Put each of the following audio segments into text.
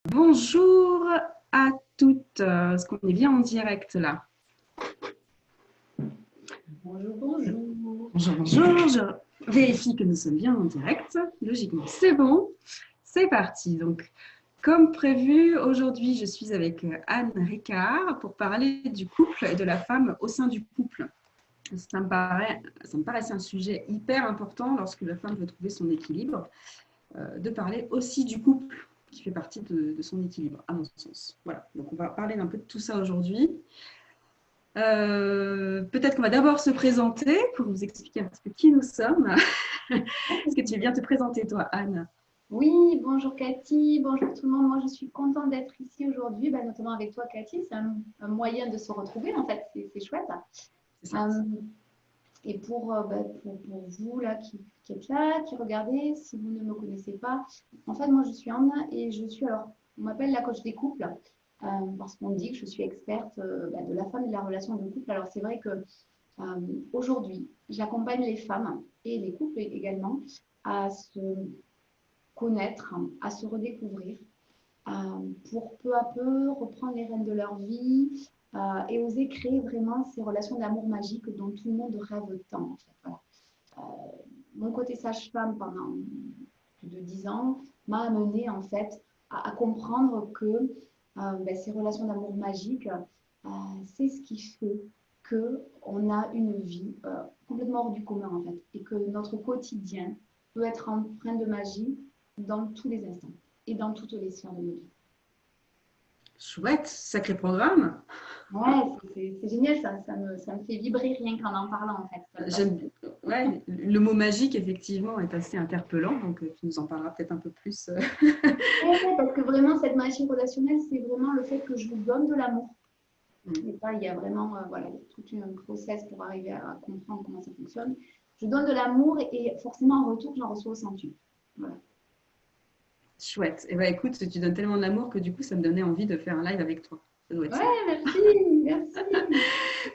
Bonjour à toutes. Est-ce qu'on est bien en direct là? Bonjour, bonjour. Bonjour, bonjour. Je vérifie que nous sommes bien en direct. Logiquement, c'est bon. C'est parti. Donc, comme prévu, aujourd'hui, je suis avec Anne Ricard pour parler du couple et de la femme au sein du couple. Ça me paraissait un sujet hyper important lorsque la femme veut trouver son équilibre, de parler aussi du couple qui fait partie de son équilibre, à mon sens. Voilà, donc on va parler un peu de tout ça aujourd'hui. Peut-être qu'on va d'abord se présenter pour vous expliquer un petit peu qui nous sommes. Est-ce que tu veux bien te présenter, toi, Anne? Oui, bonjour Cathy, bonjour tout le monde. Moi, je suis contente d'être ici aujourd'hui, notamment avec toi, Cathy. C'est un moyen de se retrouver, en fait, c'est chouette. C'est ça. Euh, et pour vous là, qui êtes là, qui regardez, si vous ne me connaissez pas, en fait, moi, je suis Anne et on m'appelle la coach des couples parce qu'on me dit que je suis experte de la femme et de la relation de couple. Alors, c'est vrai que aujourd'hui, j'accompagne les femmes et les couples également à se connaître, à se redécouvrir, euh, pour peu à peu reprendre les rênes de leur vie et oser créer vraiment ces relations d'amour magique dont tout le monde rêve tant. En fait. Voilà. Mon côté sage-femme pendant plus de 10 ans m'a amené en fait à comprendre que ces relations d'amour magique, c'est ce qui fait qu'on a une vie complètement hors du commun en fait et que notre quotidien peut être empreint de magie dans tous les instants et dans toutes les sphères de nos vies. Chouette, sacré programme. Ouais, c'est génial, ça me fait vibrer rien qu'en en parlant en fait. J'aime, ouais, le mot magique, effectivement, est assez interpellant, donc tu nous en parleras peut-être un peu plus. Ouais, parce que vraiment, cette magie relationnelle, c'est vraiment le fait que je vous donne de l'amour. Et ça, il y a vraiment voilà, tout un process pour arriver à comprendre comment ça fonctionne. Je donne de l'amour et forcément en retour, j'en reçois au centuple. Voilà. Chouette. Et ben écoute, tu donnes tellement d'amour que du coup, ça me donnait envie de faire un live avec toi. Ça doit être ça. Ouais, merci, merci. Parce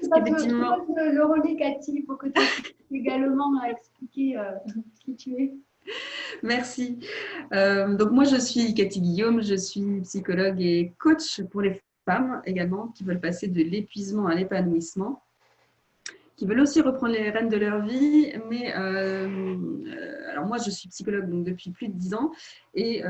Je qu'effectivement, passe le relais, Cathy, il faut que tu puisses également expliquer qui tu es. merci. Donc moi, je suis Cathy Guillaume, je suis psychologue et coach pour les femmes également qui veulent passer de l'épuisement à l'épanouissement, qui veulent aussi reprendre les rênes de leur vie. Mais alors moi, je suis psychologue donc, depuis plus de 10 ans et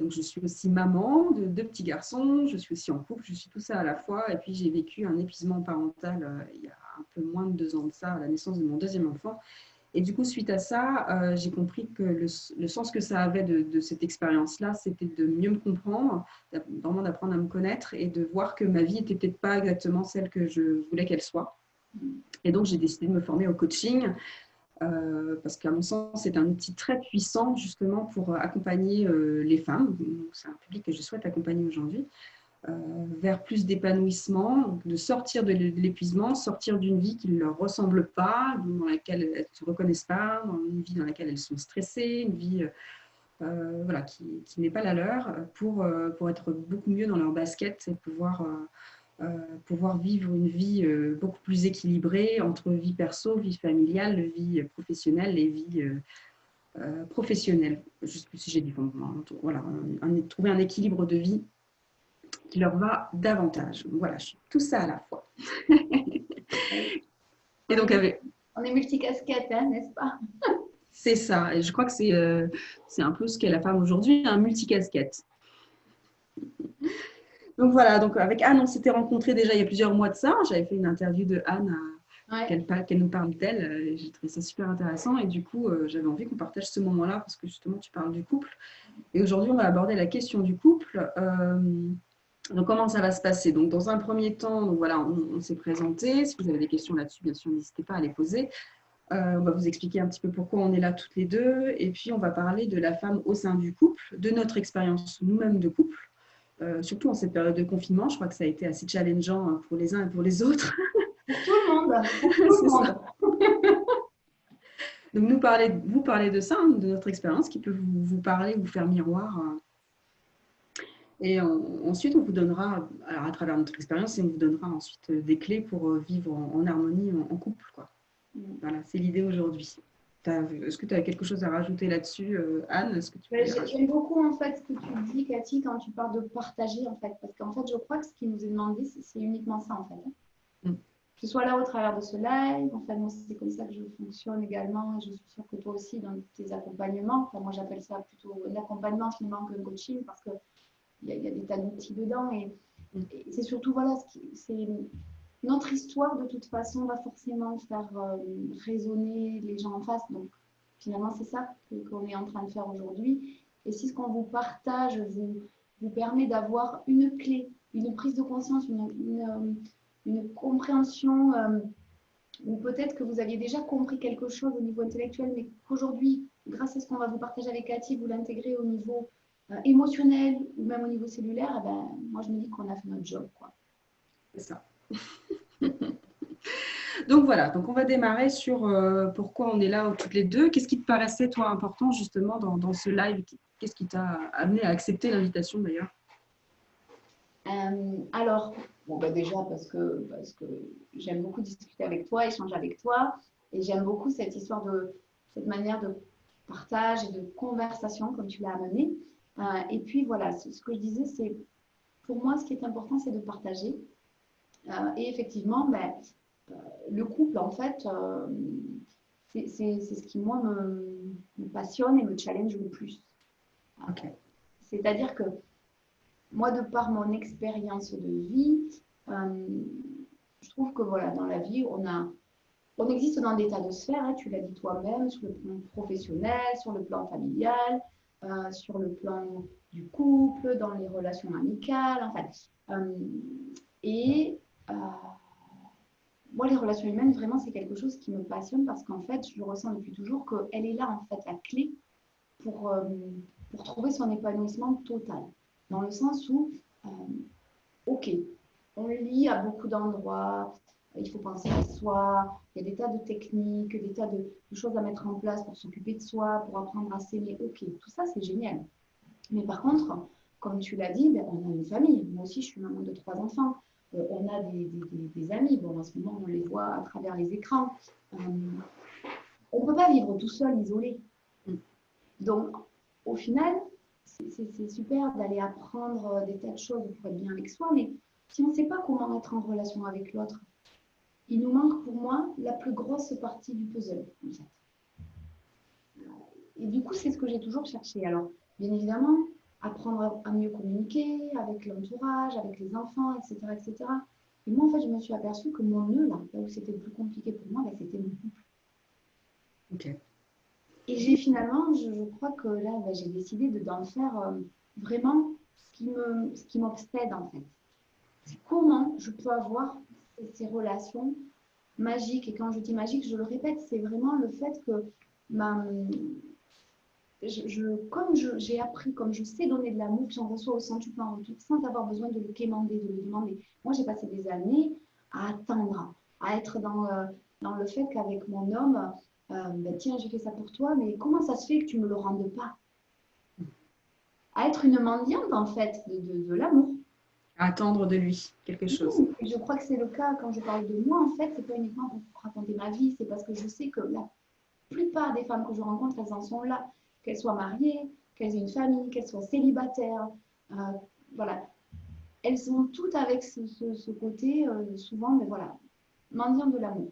donc je suis aussi maman de deux petits garçons, je suis aussi en couple, je suis tout ça à la fois. Et puis j'ai vécu un épuisement parental il y a un peu moins de 2 ans de ça, à la naissance de mon deuxième enfant. Et du coup, suite à ça, j'ai compris que le sens que ça avait de cette expérience-là, c'était de mieux me comprendre, vraiment d'apprendre à me connaître et de voir que ma vie n'était peut-être pas exactement celle que je voulais qu'elle soit. Et donc, j'ai décidé de me former au coaching parce qu'à mon sens, c'est un outil très puissant justement pour accompagner les femmes. C'est un public que je souhaite accompagner aujourd'hui vers plus d'épanouissement, de sortir de l'épuisement, sortir d'une vie qui ne leur ressemble pas, dans laquelle elles ne se reconnaissent pas, dans une vie dans laquelle elles sont stressées, une vie voilà, qui n'est pas la leur, pour être beaucoup mieux dans leur basket et pouvoir vivre une vie beaucoup plus équilibrée entre vie perso, vie familiale, vie professionnelle et vie professionnelle. Je ne sais plus si j'ai dit voilà, trouver un équilibre de vie qui leur va davantage. Voilà, je suis tout ça à la fois. Et On donc, est, on est multicasquette, hein, n'est-ce pas? c'est ça. Et je crois que c'est un peu ce qu'est la femme aujourd'hui, un multicasquette. Donc voilà, donc avec Anne, on s'était rencontrés déjà il y a plusieurs mois de ça. J'avais fait une interview de Anne Ouais. qu'elle nous parle d'elle. J'ai trouvé ça super intéressant et du coup, j'avais envie qu'on partage ce moment-là parce que justement, tu parles du couple. Et aujourd'hui, on va aborder la question du couple. Donc, comment ça va se passer? Donc, dans un premier temps, donc voilà, on s'est présenté. Si vous avez des questions là-dessus, bien sûr, n'hésitez pas à les poser. On va vous expliquer un petit peu pourquoi on est là toutes les deux. Et puis, on va parler de la femme au sein du couple, de notre expérience nous-mêmes de couple. Surtout en cette période de confinement, je crois que ça a été assez challengeant pour les uns et pour les autres. Pour tout le monde, pour tout le C'est ça. monde. Donc, vous parler de ça, hein, de notre expérience qui peut vous parler, vous faire miroir. Et ensuite, on vous donnera, alors à travers notre expérience, et on vous donnera ensuite des clés pour vivre en harmonie, en couple, quoi. Voilà, c'est l'idée aujourd'hui. Est-ce que tu as quelque chose à rajouter là-dessus, Anne? Est-ce que tu voulais rajouter? J'aime beaucoup en fait ce que tu dis, Cathy, quand tu parles de partager en fait, parce qu'en fait, je crois que ce qui nous est demandé, c'est uniquement ça en fait, hein. Mm. Que tu sois là au travers de ce live, en fait, moi, c'est comme ça que je fonctionne également, et je suis sûre que toi aussi, dans tes accompagnements, enfin, moi, j'appelle ça plutôt l'accompagnement finalement qu'un coaching, parce qu'il y a des tas d'outils dedans, et c'est surtout, voilà, c'est notre histoire, de toute façon, va forcément faire résonner les gens en face, donc finalement, c'est ça qu'on est en train de faire aujourd'hui. Et si ce qu'on vous partage vous permet d'avoir une clé, une prise de conscience, une compréhension, ou peut-être que vous aviez déjà compris quelque chose au niveau intellectuel, mais qu'aujourd'hui, grâce à ce qu'on va vous partager avec Cathy, vous l'intégrez au niveau émotionnel ou même au niveau cellulaire, eh ben, moi, je me dis qu'on a fait notre job, quoi. C'est ça. Donc voilà, donc on va démarrer sur pourquoi on est là toutes les deux. Qu'est-ce qui te paraissait, toi, important justement dans ce live? Qu'est-ce qui t'a amené à accepter l'invitation d'ailleurs? Alors, bon, bah déjà parce que j'aime beaucoup discuter avec toi, échanger avec toi, et j'aime beaucoup cette histoire cette manière de partage et de conversation comme tu l'as amené. Et puis voilà, ce que je disais, c'est pour moi, ce qui est important, c'est de partager. Et effectivement, ben, le couple, en fait, c'est ce qui, moi, me passionne et me challenge le plus. Okay. C'est-à-dire que moi, de par mon expérience de vie, je trouve que voilà, dans la vie, on existe dans des tas de sphères, hein, tu l'as dit toi-même, sur le plan professionnel, sur le plan familial, sur le plan du couple, dans les relations amicales, en fait. Et moi, les relations humaines, vraiment, c'est quelque chose qui me passionne parce qu'en fait, je ressens depuis toujours qu'elle est là, en fait, la clé pour, euh, pour trouver son épanouissement total. Dans le sens où, ok, on le lit à beaucoup d'endroits, il faut penser à soi, il y a des tas de techniques, des tas de choses à mettre en place pour s'occuper de soi, pour apprendre à s'aimer. Ok, tout ça, c'est génial. Mais par contre, comme tu l'as dit, ben, on a une famille. Moi aussi, je suis maman de 3 enfants. On a des amis. Bon, en ce moment, on les voit à travers les écrans. On ne peut pas vivre tout seul, isolé. Donc, au final, c'est super d'aller apprendre des tas de choses pour être bien avec soi, mais si on ne sait pas comment être en relation avec l'autre, il nous manque pour moi la plus grosse partie du puzzle, en fait. Et du coup, c'est ce que j'ai toujours cherché. Alors, bien évidemment, apprendre à mieux communiquer avec l'entourage, avec les enfants, etc., etc. Et moi, en fait, je me suis aperçue que mon nœud, là où c'était le plus compliqué pour moi, ben, c'était mon couple. Okay. Et j'ai finalement, je crois que là, ben, j'ai décidé d'en faire vraiment ce qui m'obsède, en fait. C'est comment je peux avoir ces relations magiques. Et quand je dis magique, je le répète, c'est vraiment le fait que ma, comme j'ai appris, comme je sais donner de l'amour, j'en reçois au centuple en retour, sans avoir besoin de le quémander, de le demander. Moi, j'ai passé des années à attendre, à être dans le fait qu'avec mon homme, ben, tiens, j'ai fait ça pour toi, mais comment ça se fait que tu ne me le rendes pas? À être une mendiante, en fait, de l'amour. À attendre de lui quelque chose. Et je crois que c'est le cas quand je parle de moi, en fait, c'est pas uniquement pour raconter ma vie, c'est parce que je sais que la plupart des femmes que je rencontre, elles en sont là, qu'elles soient mariées, qu'elles aient une famille, qu'elles soient célibataires. Euh, voilà. Elles sont toutes avec ce côté, souvent, mais voilà, mendiant de l'amour.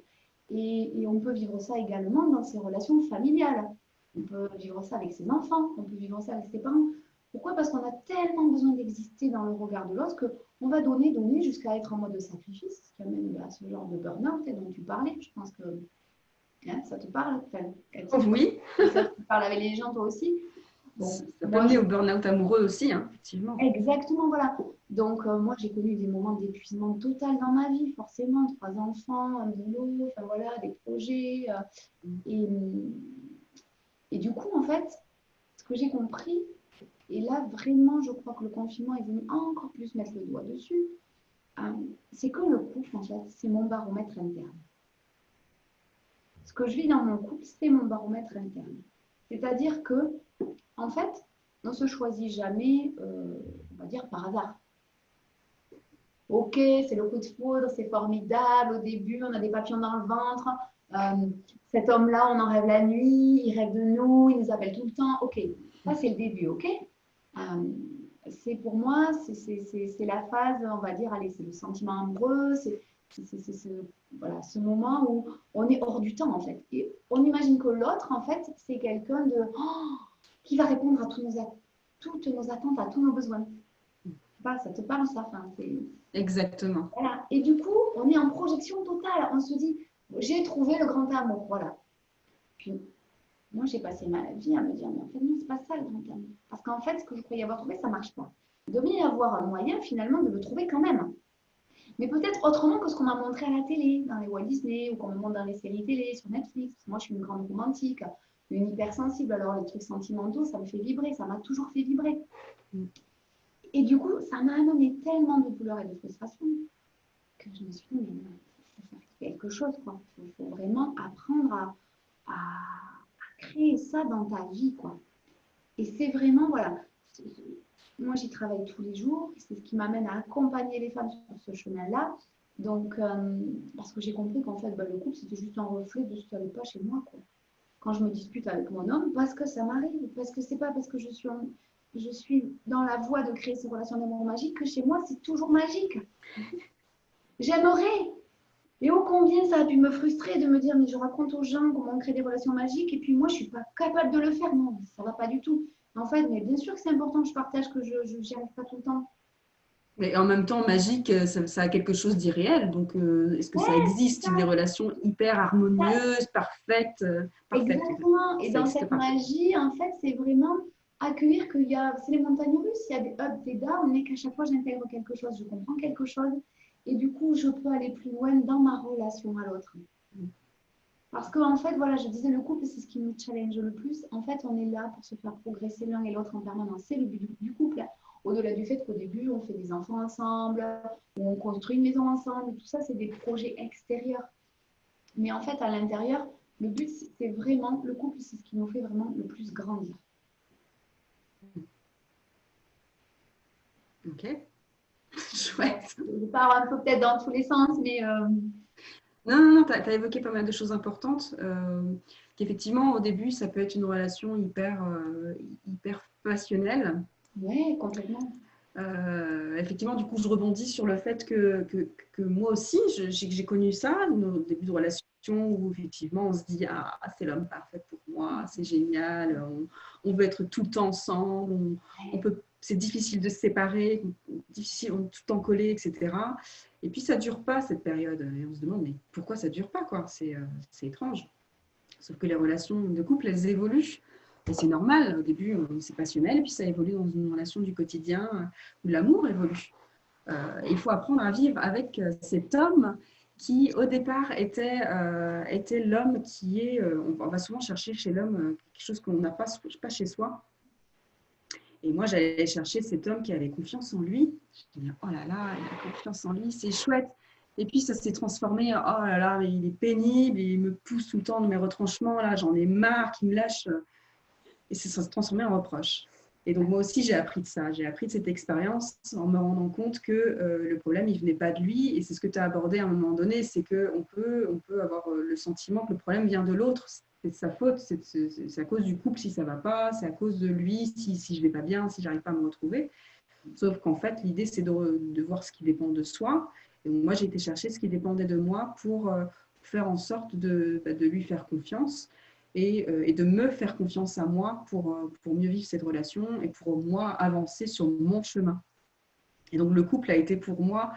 Et on peut vivre ça également dans ses relations familiales. On peut vivre ça avec ses enfants, on peut vivre ça avec ses parents. Pourquoi? Parce qu'on a tellement besoin d'exister dans le regard de l'autre qu'on va donner, donner jusqu'à être en mode de sacrifice, ce qui amène à ce genre de burn-out dont tu parlais. Je pense que hein, ça te parle, Oh, oui, ça te parle avec les gens, toi aussi. Bon, ça peut moi, mener au burn-out amoureux aussi, hein, effectivement. exactement, voilà. Donc, moi, j'ai connu des moments d'épuisement total dans ma vie, forcément. 3 enfants, un boulot, enfin voilà, des projets. Et, et du coup, en fait, ce que j'ai compris, et là, vraiment, je crois que le confinement est venu encore plus mettre le doigt dessus, c'est que le couple, en fait, c'est mon baromètre interne. Ce que je vis dans mon couple, c'est mon baromètre interne. C'est-à-dire que, en fait, on ne se choisit jamais, on va dire, par hasard. Ok, c'est le coup de foudre, c'est formidable, au début, on a des papillons dans le ventre, Cet homme-là, on en rêve la nuit, il rêve de nous, il nous appelle tout le temps. Ok, ça c'est le début, ok. C'est pour moi, c'est la phase, on va dire, allez, c'est le sentiment amoureux, c'est voilà, ce moment où on est hors du temps en fait. Et on imagine que l'autre, en fait, c'est quelqu'un de qui va répondre à toutes nos attentes, à tous nos besoins. Ça te parle ça, enfin, Exactement. voilà. Et du coup, on est en projection totale. On se dit, j'ai trouvé le grand amour, voilà. Puis moi, j'ai passé ma vie à me dire, mais en fait, non, c'est pas ça le grand amour. Parce qu'en fait, ce que je croyais avoir trouvé, ça marche pas. Il devait y avoir un moyen finalement de le trouver quand même. Mais peut-être autrement que ce qu'on m'a montré à la télé, dans les Walt Disney, ou qu'on me montre dans les séries télé, sur Netflix. Moi, je suis une grande romantique, une hypersensible. Alors, les trucs sentimentaux, ça me fait vibrer, ça m'a toujours fait vibrer. Et du coup, ça m'a amené tellement de douleur et de frustration que je me suis dit, mais il faut faire quelque chose, quoi. Il faut vraiment apprendre à créer ça dans ta vie, quoi. Et c'est vraiment, voilà, moi j'y travaille tous les jours, c'est ce qui m'amène à accompagner les femmes sur ce chemin-là. Donc, parce que j'ai compris qu'en fait, le couple, c'était juste un reflet de ce qui n'allait pas chez moi, quoi. Quand je me dispute avec mon homme, parce que ça m'arrive, parce que c'est pas parce que je suis dans la voie de créer ces relations d'amour magiques que chez moi, c'est toujours magique. J'aimerais. Et ô combien ça a pu me frustrer de me dire, mais je raconte aux gens comment on crée des relations magiques et puis moi, je ne suis pas capable de le faire. Non, ça ne va pas du tout. En fait, mais bien sûr que c'est important que je partage que je n'y arrive pas tout le temps. Mais en même temps, magique, ça a quelque chose d'irréel. Donc, est-ce que ça Ouais, existe des relations hyper ça, harmonieuses, parfaites, parfaites en fait. exactement. Et Ça dans n'existe cette pas. magie, en fait, c'est vraiment accueillir qu'il y a, c'est les montagnes russes, il y a des ups, des downs, mais qu'à chaque fois, j'intègre quelque chose, je comprends quelque chose. Et du coup, je peux aller plus loin dans ma relation à l'autre. Parce qu'en en fait, voilà, je disais, le couple, c'est ce qui nous challenge le plus. En fait, on est là pour se faire progresser l'un et l'autre en permanence. C'est le but du couple. Au-delà du fait qu'au début, on fait des enfants ensemble, ou on construit une maison ensemble, tout ça, c'est des projets extérieurs. Mais en fait, à l'intérieur, le but, c'est vraiment, le couple, c'est ce qui nous fait vraiment le plus grandir. Ok, Voilà. chouette. Je pars un peu peut-être dans tous les sens, mais Non, non, non, tu as évoqué pas mal de choses importantes. Qu'effectivement, au début, ça peut être une relation hyper passionnelle. ouais, complètement. Effectivement, du coup, je rebondis sur le fait que moi aussi, j'ai connu ça, nos débuts de relation où effectivement, on se dit, ah, c'est l'homme parfait pour moi, c'est génial, on veut être tout le temps ensemble, c'est difficile de se séparer, difficile, on est tout le temps collé, etc. Et puis, ça ne dure pas cette période. Et on se demande, mais pourquoi ça ne dure pas, quoi? C'est étrange. Sauf que les relations de couple, elles évoluent. Et c'est normal, au début, c'est passionnel, et puis ça évolue dans une relation du quotidien où l'amour évolue. Il faut apprendre à vivre avec cet homme qui, au départ, était l'homme qui est... on va souvent chercher chez l'homme quelque chose qu'on n'a pas chez soi. Et moi, j'allais chercher cet homme qui avait confiance en lui. Je me disais, oh là là, il a confiance en lui, c'est chouette. Et puis, ça s'est transformé, oh là là, mais il est pénible, il me pousse tout le temps dans mes retranchements, là, j'en ai marre qu'il me lâche. Et ça s'est transformé en reproche. Et donc, moi aussi, j'ai appris de ça. J'ai appris de cette expérience en me rendant compte que le problème, il ne venait pas de lui. Et c'est ce que tu as abordé à un moment donné, c'est qu'on peut avoir le sentiment que le problème vient de l'autre. C'est de sa faute, c'est à cause du couple si ça ne va pas, c'est à cause de lui si je ne vais pas bien, si je n'arrive pas à me retrouver. Sauf qu'en fait, l'idée, c'est de voir ce qui dépend de soi. Et moi, j'ai été chercher ce qui dépendait de moi pour faire en sorte de lui faire confiance et de me faire confiance à moi pour mieux vivre cette relation et pour moi avancer sur mon chemin. Et donc, le couple a été pour moi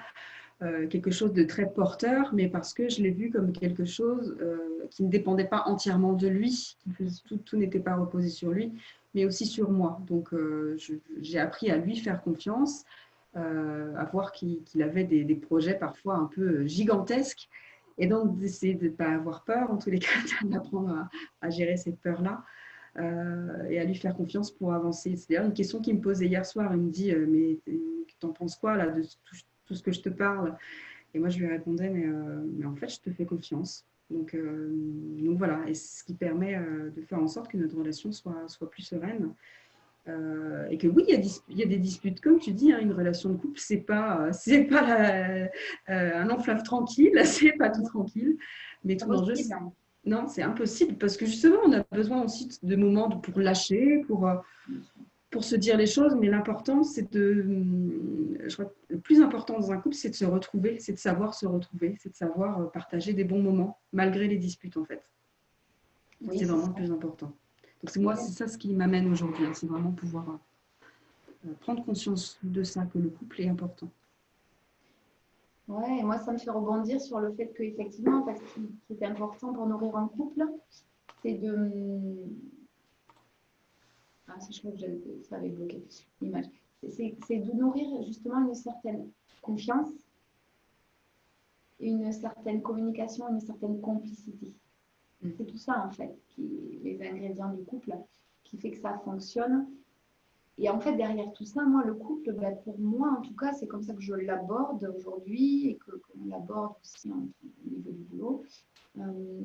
quelque chose de très porteur, mais parce que je l'ai vu comme quelque chose qui ne dépendait pas entièrement de lui, tout n'était pas reposé sur lui, mais aussi sur moi. Donc, j'ai appris à lui faire confiance, à voir qu'il avait des projets parfois un peu gigantesques, et donc d'essayer de ne pas avoir peur, en tous les cas, d'apprendre à gérer cette peur-là. Et à lui faire confiance pour avancer. C'est d'ailleurs une question qu'il me posait hier soir. Il me dit, mais t'en penses quoi là, de tout ce que je te parle? Et moi, je lui répondais, mais en fait, je te fais confiance. Donc voilà, et c'est ce qui permet de faire en sorte que notre relation soit plus sereine. Et que oui, il y a des disputes, comme tu dis, hein, une relation de couple, c'est pas un long fleuve tranquille, c'est pas tout tranquille, mais C'est tout l'enjeu, possible. Non, c'est impossible parce que justement, on a besoin aussi de moments pour lâcher, pour se dire les choses. Mais l'important, c'est je crois que le plus important dans un couple, c'est de se retrouver, c'est de savoir se retrouver, c'est de savoir partager des bons moments malgré les disputes en fait. Oui, C'est c'est vraiment le ça. plus important. Donc c'est moi, c'est ça ce qui m'amène aujourd'hui, hein, c'est vraiment pouvoir prendre conscience de ça, que le couple est important. Ouais, et moi, ça me fait rebondir sur le fait qu'effectivement, parce qu'il est important pour nourrir un couple, c'est de. Ah, je crois que ça avait bloqué l'image. C'est de nourrir justement une certaine confiance, une certaine communication, une certaine complicité. Mm. C'est tout ça, en fait, les ingrédients du couple qui fait que ça fonctionne. Et en fait, derrière tout ça, moi, le couple, ben, pour moi, en tout cas, c'est comme ça que je l'aborde aujourd'hui et qu'on l'aborde aussi au niveau du boulot. Euh,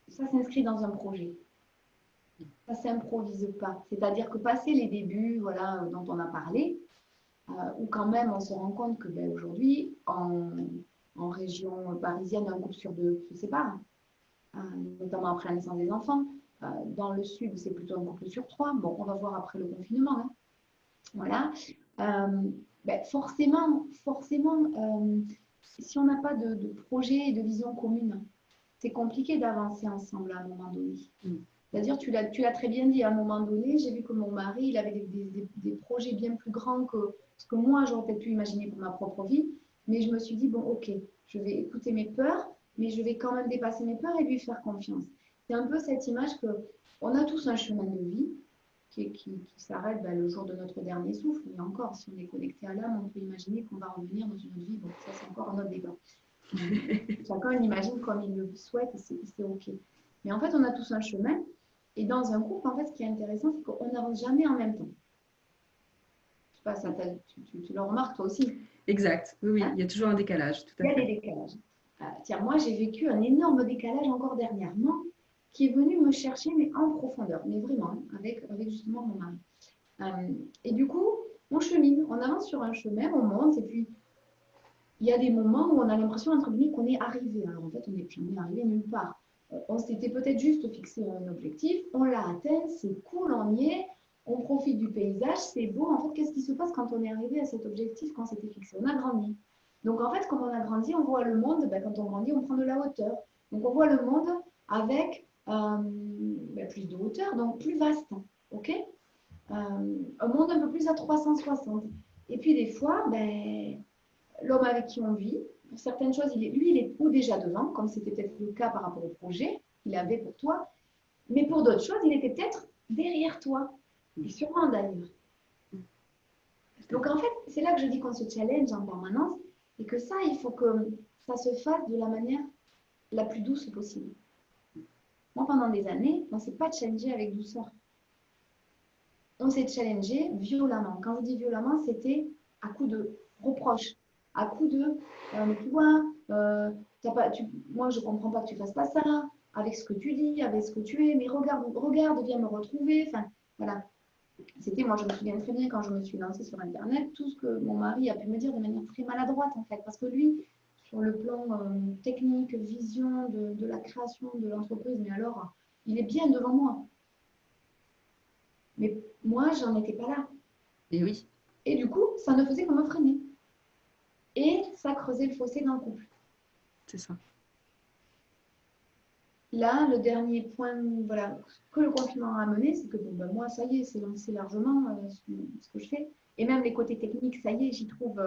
Ça s'inscrit dans un projet. Ça ne s'improvise pas. C'est-à-dire que passer les débuts voilà, dont on a parlé, où quand même on se rend compte que ben, aujourd'hui, en région parisienne, un couple sur deux se sépare, notamment après la naissance des enfants. Dans le sud, c'est plutôt un couple sur trois. Bon, on va voir après le confinement. Hein. Voilà. Ben, forcément si on n'a pas de projet et de vision commune, c'est compliqué d'avancer ensemble à un moment donné. Mm. C'est-à-dire, tu l'as très bien dit, à un moment donné, j'ai vu que mon mari, il avait des projets bien plus grands que ce que moi, j'aurais peut-être pu imaginer pour ma propre vie. Mais je me suis dit, bon, ok, je vais écouter mes peurs, mais je vais quand même dépasser mes peurs et lui faire confiance. C'est un peu cette image que on a tous un chemin de vie qui s'arrête ben, le jour de notre dernier souffle. Et encore, si on est connecté à l'âme, on peut imaginer qu'on va revenir dans une autre vie. Bon, ça, c'est encore un autre débat. Chacun l'imagine comme il le souhaite et c'est OK. Mais en fait, on a tous un chemin. Et dans un couple, en fait, ce qui est intéressant, c'est qu'on n'avance jamais en même temps. Je sais pas, tu le remarques toi aussi. Exact, oui, oui, Hein. il y a toujours un décalage, tout Il à y a des fait. décalages. Tiens, moi, j'ai vécu un énorme décalage encore dernièrement qui est venu me chercher, mais en profondeur, mais vraiment, hein, avec justement mon mari. Et du coup, on chemine, on avance sur un chemin, on monte, et puis il y a des moments où on a l'impression, entre guillemets, qu'on est arrivé. Alors en fait, on n'est jamais arrivé nulle part. On s'était peut-être juste fixé un objectif, on l'a atteint, c'est cool, on y est, on profite du paysage, c'est beau. En fait, qu'est-ce qui se passe quand on est arrivé à cet objectif qu'on s'était fixé? On a grandi. Donc en fait, quand on a grandi, on voit le monde, ben, quand on grandit, on prend de la hauteur. Donc on voit le monde avec ben, plus de hauteur, donc plus vaste. OK un monde un peu plus à 360. Et puis des fois, ben, l'homme avec qui on vit, pour certaines choses, lui, il est ou déjà devant, comme c'était peut-être le cas par rapport au projet qu'il avait pour toi, mais pour d'autres choses, il était peut-être derrière toi, et sûrement d'ailleurs. Donc en fait, c'est là que je dis qu'on se challenge en permanence, et que ça, il faut que ça se fasse de la manière la plus douce possible. Moi, pendant des années, on ne s'est pas challengé avec douceur. On s'est challengé violemment. Quand je dis violemment, c'était à coup de reproches, à coup de mais tu vois, moi je ne comprends pas que tu fasses pas ça, avec ce que tu dis, avec ce que tu es, mais regarde, viens me retrouver. Enfin, voilà. C'était, moi je me souviens très bien quand je me suis lancée sur Internet, tout ce que mon mari a pu me dire de manière très maladroite en fait, parce que lui, sur le plan technique, vision de la création de l'entreprise, mais alors, il est bien devant moi. Mais moi, j'en étais pas là. Et oui, Et du coup, ça ne faisait que me freiner. Et ça creusait le fossé dans le couple. c'est ça. Là, le dernier point voilà, que le confinement a amené, c'est que bon, ben, moi, ça y est, c'est lancé largement ce que je fais. Et même les côtés techniques, ça y est, j'y trouve,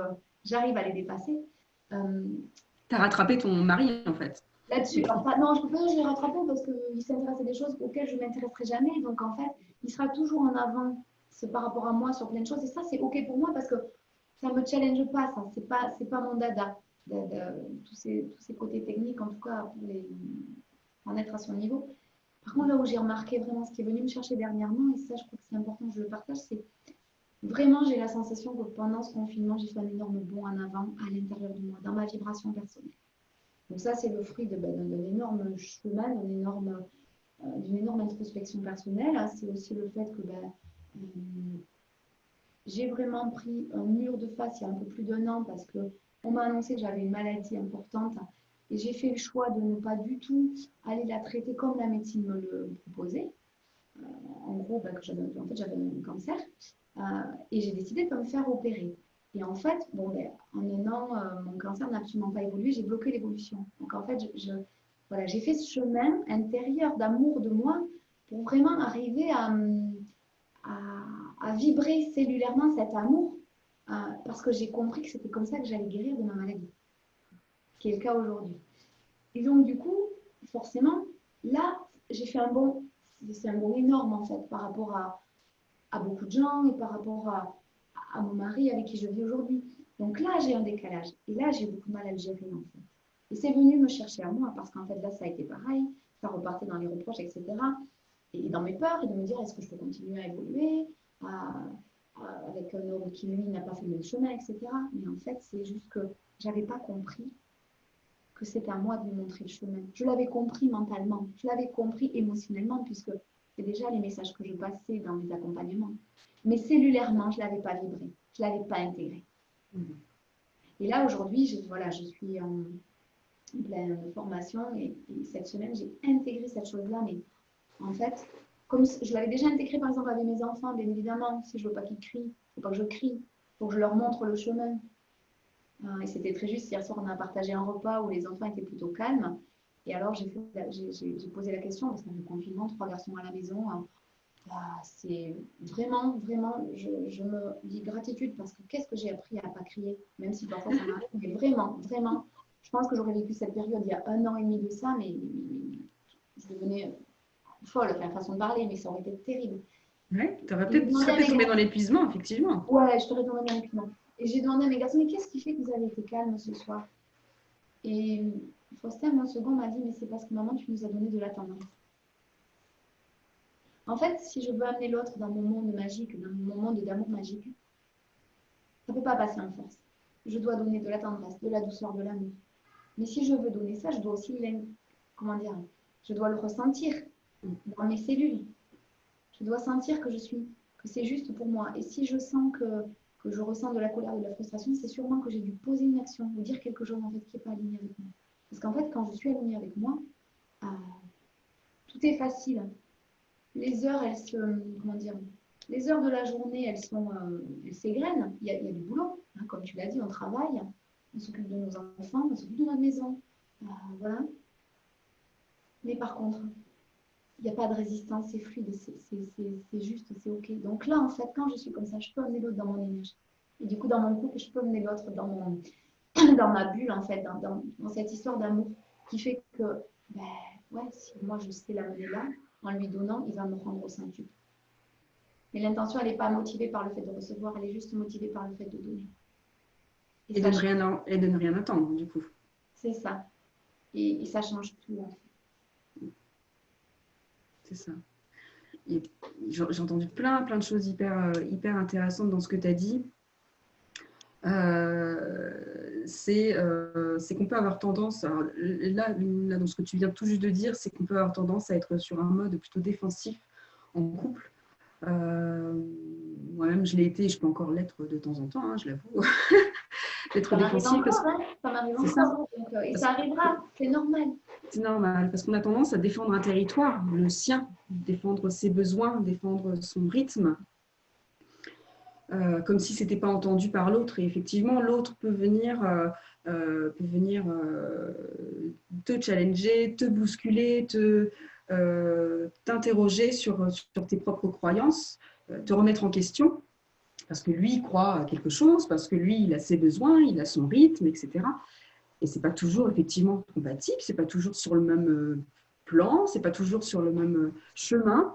j'arrive à les dépasser. Euh, Tu as rattrapé ton mari, en fait. Là-dessus, alors, non, je ne peux pas dire que je l'ai rattrapé parce qu'il s'intéresse à des choses auxquelles je ne m'intéresserai jamais. Donc, en fait, il sera toujours en avant par rapport à moi sur plein de choses. Et ça, c'est OK pour moi parce que ça ne me challenge pas. Ça, c'est pas mon dada. Tous ces côtés techniques, en tout cas, pour en être à son niveau. Par contre, là où j'ai remarqué vraiment ce qui est venu me chercher dernièrement, et ça, je crois que c'est important que je le partage, c'est vraiment, j'ai la sensation que pendant ce confinement, j'ai fait un énorme bond en avant à l'intérieur de moi, dans ma vibration personnelle. Donc ça, c'est le fruit d'un énorme chemin, d'une énorme introspection personnelle. C'est aussi le fait que j'ai vraiment pris un mur de face il y a un peu plus d'1 an parce qu'on m'a annoncé que j'avais une maladie importante Et j'ai fait le choix de ne pas du tout aller la traiter comme la médecine me le proposait. En gros, en fait, j'avais un cancer. Et j'ai décidé de me faire opérer. Et en fait, bon, en un an, mon cancer n'a absolument pas évolué, j'ai bloqué l'évolution. Donc en fait, voilà, j'ai fait ce chemin intérieur d'amour de moi pour vraiment arriver à vibrer cellulairement cet amour, parce que j'ai compris que c'était comme ça que j'allais guérir de ma maladie, ce qui est le cas aujourd'hui. Et donc du coup, forcément, là, j'ai fait un bond, c'est un bond énorme en fait par rapport à beaucoup de gens et par rapport à mon mari avec qui je vis aujourd'hui. Donc là, j'ai un décalage. Et là, j'ai beaucoup de mal à le gérer, en fait. Et c'est venu me chercher à moi, parce qu'en fait, là, ça a été pareil. Ça repartait dans les reproches, etc. Et dans mes peurs, et de me dire, est-ce que je peux continuer à évoluer avec un homme qui, lui, n'a pas fait le même chemin, etc. Mais en fait, c'est juste que je n'avais pas compris que c'était à moi de lui montrer le chemin. Je l'avais compris mentalement, je l'avais compris émotionnellement, puisque c'est déjà les messages que je passais dans mes accompagnements. Mais cellulairement, je ne l'avais pas vibré, je ne l'avais pas intégré. Et là, aujourd'hui, je suis en pleine formation et cette semaine, j'ai intégré cette chose-là. Mais en fait, comme je l'avais déjà intégré, par exemple, avec mes enfants, bien évidemment, si je ne veux pas qu'ils crient, il ne faut pas que je crie, il faut que je leur montre le chemin. Et c'était très juste. Hier soir, on a partagé un repas où les enfants étaient plutôt calmes. Et alors, j'ai posé la question, parce qu'on est confinement, 3 garçons à la maison. C'est vraiment, vraiment, je me dis gratitude parce que qu'est-ce que j'ai appris à ne pas crier, même si parfois ça m'arrive. Mais vraiment, vraiment, je pense que j'aurais vécu cette période il y a 1 an et demi de ça, mais je devenais folle, enfin, façon de parler, mais ça aurait été terrible. Ouais, tu serais peut-être tombé dans l'épuisement, effectivement. Ouais, je t'aurais tombé dans l'épuisement. Et j'ai demandé à mes garçons, mais qu'est-ce qui fait que vous avez été calme ce soir? Et Faustin, mon second, m'a dit, mais c'est parce que maman, tu nous as donné de la tendresse. En fait, si je veux amener l'autre dans mon monde magique, dans mon monde d'amour magique, ça ne peut pas passer en force. Je dois donner de la tendresse, de la douceur, de l'amour. Mais si je veux donner ça, je dois aussi, comment dire, je dois le ressentir dans mes cellules. Je dois sentir que c'est juste pour moi. Et si je sens que je ressens de la colère, de la frustration, c'est sûrement que j'ai dû poser une action ou dire quelque chose en fait qui n'est pas aligné avec moi. Parce qu'en fait, quand je suis alignée avec moi, tout est facile. Les heures, comment dire, les heures de la journée, elles s'égrènent. Il y a du boulot, hein, comme tu l'as dit, on travaille, on s'occupe de nos enfants, on s'occupe de notre maison, voilà. Mais par contre, il n'y a pas de résistance, c'est fluide, c'est juste, c'est ok. Donc là, en fait, quand je suis comme ça, je peux amener l'autre dans mon énergie. Et du coup, dans mon couple, je peux amener l'autre dans ma bulle, en fait, dans cette histoire d'amour qui fait que, ouais, si moi je sais l'amener là, en lui donnant, il va me rendre au centuple. Mais l'intention, elle n'est pas motivée par le fait de recevoir, elle est juste motivée par le fait de donner. Et de ne rien attendre, du coup. C'est ça. Et ça change tout, en fait. C'est ça. J'ai entendu plein de choses hyper intéressantes dans ce que tu as dit. C'est qu'on peut avoir tendance, alors là, dans ce que tu viens tout juste de dire, c'est qu'on peut avoir tendance à être sur un mode plutôt défensif en couple. Moi-même, je l'ai été, je peux encore l'être de temps en temps, hein, je l'avoue. D'être défensif. Ça m'arrive encore. Et ça arrivera, c'est normal. C'est normal, parce qu'on a tendance à défendre un territoire, le sien, défendre ses besoins, défendre son rythme. Comme si ce n'était pas entendu par l'autre. Et effectivement, l'autre peut venir te challenger, te bousculer, t'interroger sur tes propres croyances, te remettre en question, parce que lui croit à quelque chose, parce que lui, il a ses besoins, il a son rythme, etc. Et ce n'est pas toujours effectivement compatible, ce n'est pas toujours sur le même plan, ce n'est pas toujours sur le même chemin.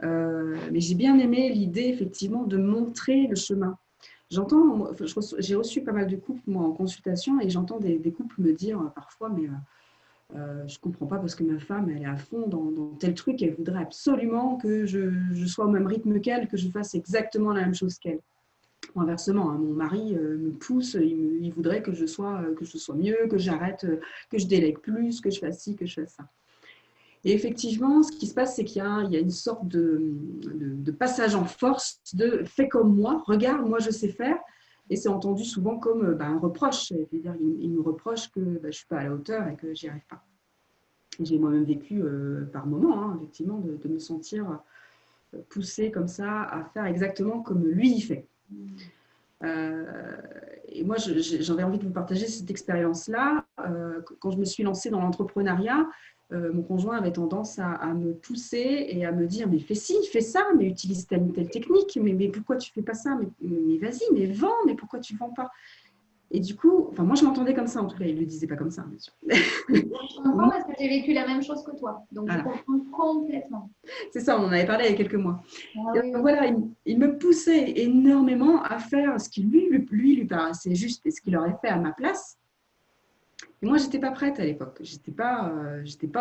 Mais j'ai bien aimé l'idée effectivement de montrer le chemin. J'ai reçu pas mal de couples moi, en consultation et j'entends des couples me dire parfois mais je ne comprends pas parce que ma femme elle est à fond dans tel truc, elle voudrait absolument que je sois au même rythme qu'elle, que je fasse exactement la même chose qu'elle. Inversement, hein, mon mari me pousse, il voudrait que je sois mieux, que j'arrête, que je délègue plus, que je fasse ci, que je fasse ça. Et effectivement, ce qui se passe, c'est qu'il y a une sorte de passage en force de « fais comme moi, regarde, moi je sais faire ». Et c'est entendu souvent comme un reproche. C'est-à-dire il me reproche que je ne suis pas à la hauteur et que j'y arrive pas. J'ai moi-même vécu par moments, hein, effectivement, de me sentir poussée comme ça à faire exactement comme lui il fait. Et moi, j'avais envie de vous partager cette expérience-là. Quand je me suis lancée dans l'entrepreneuriat, mon conjoint avait tendance à me pousser et à me dire mais fais ci, fais ça, mais utilise telle ou telle technique, mais pourquoi tu fais pas ça, mais vas-y, mais vends, mais pourquoi tu vends pas? Et du coup, enfin moi je m'entendais comme ça en tout cas, il le disait pas comme ça, bien sûr. Je comprends parce que j'ai vécu la même chose que toi. Donc, je Voilà. comprends complètement. C'est ça, on en avait parlé il y a quelques mois. Ah Et oui, donc, oui. voilà, il me poussait énormément à faire ce qui lui paraissait juste et ce qu'il aurait fait à ma place. Et moi, j'étais pas prête à l'époque. J'étais pas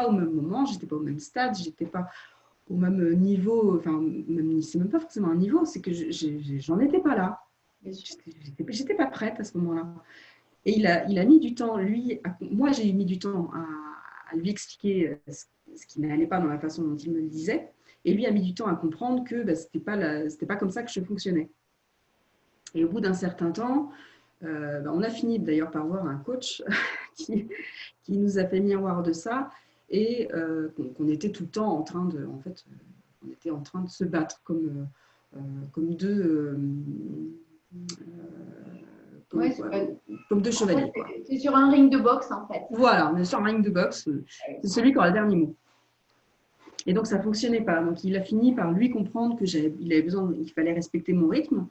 au même moment, j'étais pas au même stade, j'étais pas au même niveau. Enfin, même, c'est même pas forcément un niveau, c'est que j'en étais pas là. Bien sûr. J'étais pas prête à ce moment-là. Et il a mis du temps, lui, moi j'ai mis du temps à lui expliquer ce qui n'allait pas dans la façon dont il me le disait. Et lui a mis du temps à comprendre que c'était pas comme ça que je fonctionnais. Et au bout d'un certain temps, on a fini d'ailleurs par voir un coach qui, qui nous a fait miroir de ça et qu'on était tout le temps en train de, en fait, on était en train de se battre comme deux, Ouais, comme deux en fait, chevaliers, quoi. c'est sur un ring de boxe, en fait. Voilà, on est sur un ring de boxe, c'est celui qui aura le dernier mot. Et donc ça ne fonctionnait pas. Donc il a fini par lui comprendre que il avait besoin, il fallait respecter mon rythme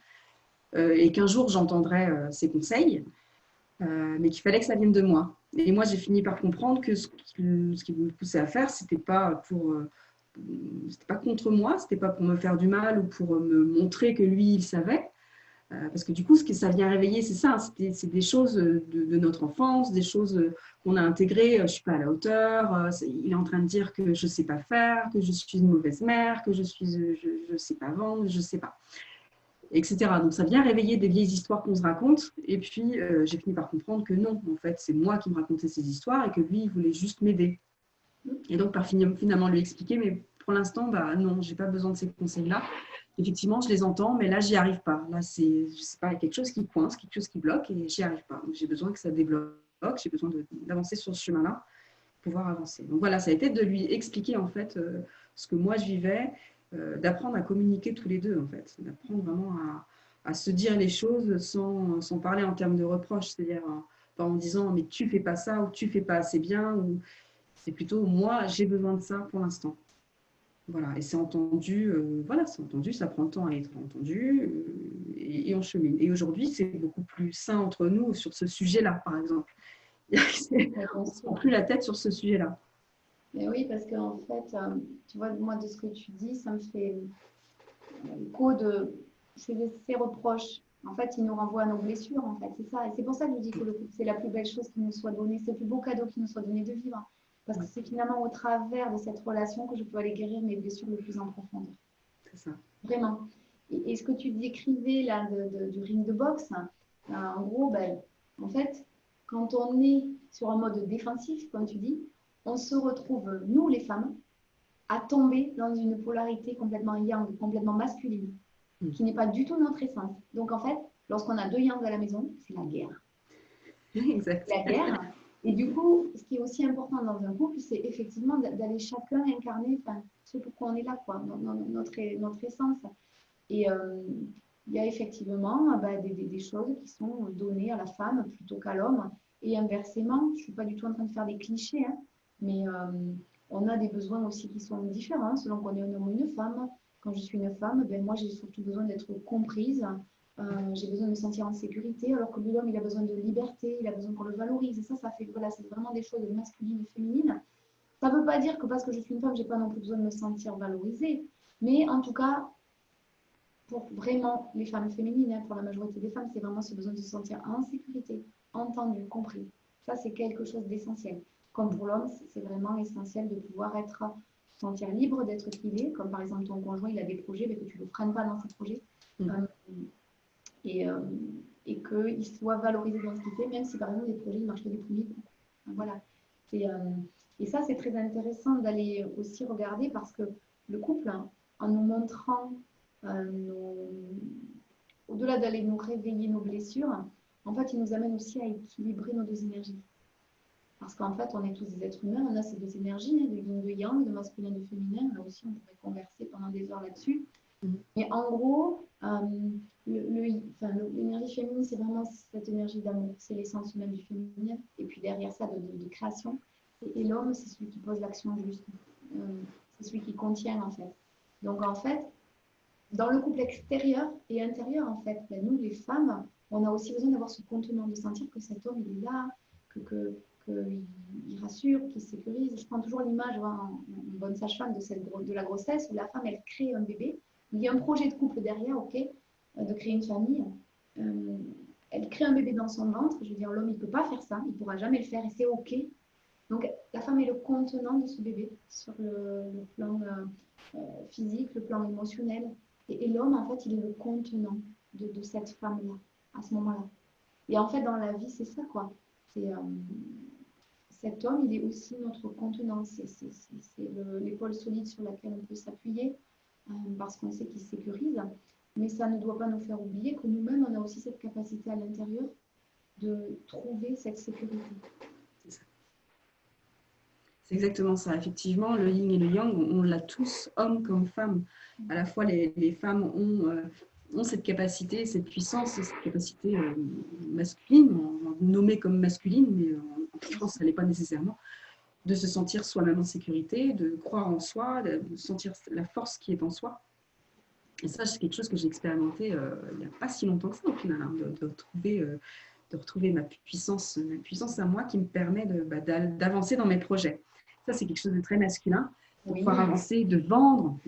et qu'un jour j'entendrais ses conseils, mais qu'il fallait que ça vienne de moi. Et moi j'ai fini par comprendre que ce qui me poussait à faire, c'était pas contre moi, c'était pas pour me faire du mal ou pour me montrer que lui il savait. Parce que du coup, ce que ça vient réveiller, c'est ça, c'est des choses de notre enfance, des choses qu'on a intégrées. Je ne suis pas à la hauteur, il est en train de dire que je ne sais pas faire, que je suis une mauvaise mère, que je ne sais pas vendre, je ne sais pas, etc. Donc ça vient réveiller des vieilles histoires qu'on se raconte. Et puis, j'ai fini par comprendre que non, en fait, c'est moi qui me racontais ces histoires et que lui, il voulait juste m'aider. Et donc, par finalement lui expliquer, mais pour l'instant, non, je n'ai pas besoin de ces conseils-là. Effectivement, je les entends, mais là, j'y arrive pas. Là, je sais pas, il y a quelque chose qui coince, quelque chose qui bloque et j'y arrive pas. Donc, j'ai besoin que ça débloque, j'ai besoin d'avancer sur ce chemin-là pour pouvoir avancer. Donc voilà, ça a été de lui expliquer en fait ce que moi je vivais, d'apprendre à communiquer tous les deux en fait, d'apprendre vraiment à se dire les choses sans parler en termes de reproches, c'est-à-dire pas en disant mais tu fais pas ça ou tu fais pas assez bien, ou c'est plutôt moi j'ai besoin de ça pour l'instant. Voilà, et c'est entendu, voilà, c'est entendu, ça prend le temps à être entendu et on chemine. Et aujourd'hui, c'est beaucoup plus sain entre nous sur ce sujet-là, par exemple. On ne se prend plus la tête sur ce sujet-là. Mais oui, parce qu'en fait, tu vois, moi, de ce que tu dis, ça me fait écho de ces reproches. En fait, ils nous renvoient à nos blessures, en fait, c'est ça. Et c'est pour ça que je dis que le couple, c'est la plus belle chose qui nous soit donnée, c'est le plus beau cadeau qui nous soit donné de vivre. Parce que c'est finalement au travers de cette relation que je peux aller guérir mes blessures les plus en profondeur. C'est ça. Vraiment. Et ce que tu décrivais là du ring de boxe, en gros, en fait, quand on est sur un mode défensif, comme tu dis, on se retrouve, nous les femmes, à tomber dans une polarité complètement yang, complètement masculine, qui n'est pas du tout notre essence. Donc en fait, lorsqu'on a deux yang à la maison, c'est la guerre. Exact. La guerre. Et du coup, ce qui est aussi important dans un couple, c'est effectivement d'aller chacun incarner ce pourquoi on est là, quoi, notre essence. Et il y a effectivement des choses qui sont données à la femme plutôt qu'à l'homme. Et inversement, je ne suis pas du tout en train de faire des clichés, hein, mais on a des besoins aussi qui sont différents selon qu'on est un homme ou une femme. Quand je suis une femme, moi j'ai surtout besoin d'être comprise. J'ai besoin de me sentir en sécurité, alors que l'homme, il a besoin de liberté, il a besoin qu'on le valorise. Et ça fait, voilà, c'est vraiment des choses masculines et féminines. Ça ne veut pas dire que parce que je suis une femme, je n'ai pas non plus besoin de me sentir valorisée. Mais en tout cas, pour vraiment les femmes féminines, hein, pour la majorité des femmes, c'est vraiment ce besoin de se sentir en sécurité, entendu, compris. Ça, c'est quelque chose d'essentiel. Comme pour l'homme, c'est vraiment essentiel de pouvoir se sentir libre d'être qui il est. Comme par exemple, ton conjoint, il a des projets, mais que tu ne le freines pas dans ses projets. Et qu'il soit valorisé dans ce qu'il fait, même si par exemple, les projets ne marchent pas du premier coup. Voilà. Et ça, c'est très intéressant d'aller aussi regarder parce que le couple, hein, en nous montrant au-delà d'aller nous réveiller nos blessures, en fait, il nous amène aussi à équilibrer nos deux énergies. Parce qu'en fait, on est tous des êtres humains, on a ces deux énergies, hein, de yin, de yang, de masculin, de féminin. Là aussi, on pourrait converser pendant des heures là-dessus. Mais en gros, l'énergie féminine, c'est vraiment cette énergie d'amour. C'est l'essence même du féminin. Et puis derrière ça, de création. Et l'homme, c'est celui qui pose l'action juste. C'est celui qui contient, en fait. Donc, en fait, dans le couple extérieur et intérieur, en fait, ben, nous, les femmes, on a aussi besoin d'avoir ce contenant, de sentir que cet homme, il est là, qu'il rassure, qu'il sécurise. Je prends toujours l'image, en bonne sage-femme, de la grossesse, où la femme, elle crée un bébé. Il y a un projet de couple derrière, ok, de créer une famille. Elle crée un bébé dans son ventre. Je veux dire, l'homme, il ne peut pas faire ça, il ne pourra jamais le faire et c'est ok. Donc, la femme est le contenant de ce bébé sur le plan physique, le plan émotionnel. Et l'homme, en fait, il est le contenant de cette femme-là, à ce moment-là. Et en fait, dans la vie, c'est ça, quoi. Cet homme, il est aussi notre contenant. C'est l'épaule solide sur laquelle on peut s'appuyer parce qu'on sait qu'il sécurise. Mais ça ne doit pas nous faire oublier que nous-mêmes, on a aussi cette capacité à l'intérieur de trouver cette sécurité. C'est exactement ça. Effectivement, le yin et le yang, on l'a tous, hommes comme femmes. À la fois, les femmes ont cette capacité, cette puissance, cette capacité masculine, nommée comme masculine, mais en France, ça ne l'est pas nécessairement, de se sentir soi-même en sécurité, de croire en soi, de sentir la force qui est en soi. Et ça, c'est quelque chose que j'ai expérimenté il n'y a pas si longtemps que ça, au final, hein, de retrouver ma puissance à moi qui me permet d'avancer dans mes projets. Ça, c'est quelque chose de très masculin, de pouvoir avancer, de vendre,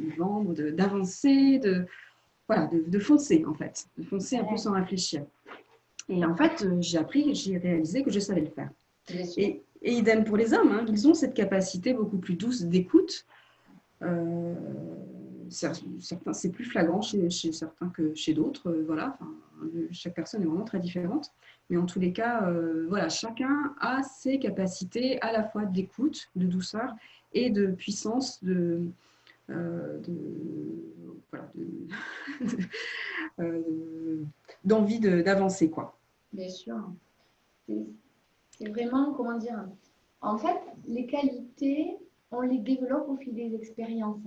d'avancer, de foncer, en fait, de foncer un peu sans réfléchir. Et en fait, j'ai réalisé que je savais le faire. Et idem pour les hommes, hein, ils ont cette capacité beaucoup plus douce d'écoute. Certains, c'est plus flagrant chez certains que chez d'autres. Voilà, enfin, chaque personne est vraiment très différente. Mais en tous les cas, voilà, chacun a ses capacités à la fois d'écoute, de douceur et de puissance, d'envie d'avancer, quoi. Bien sûr. C'est vraiment, comment dire, en fait, les qualités, on les développe au fil des expériences.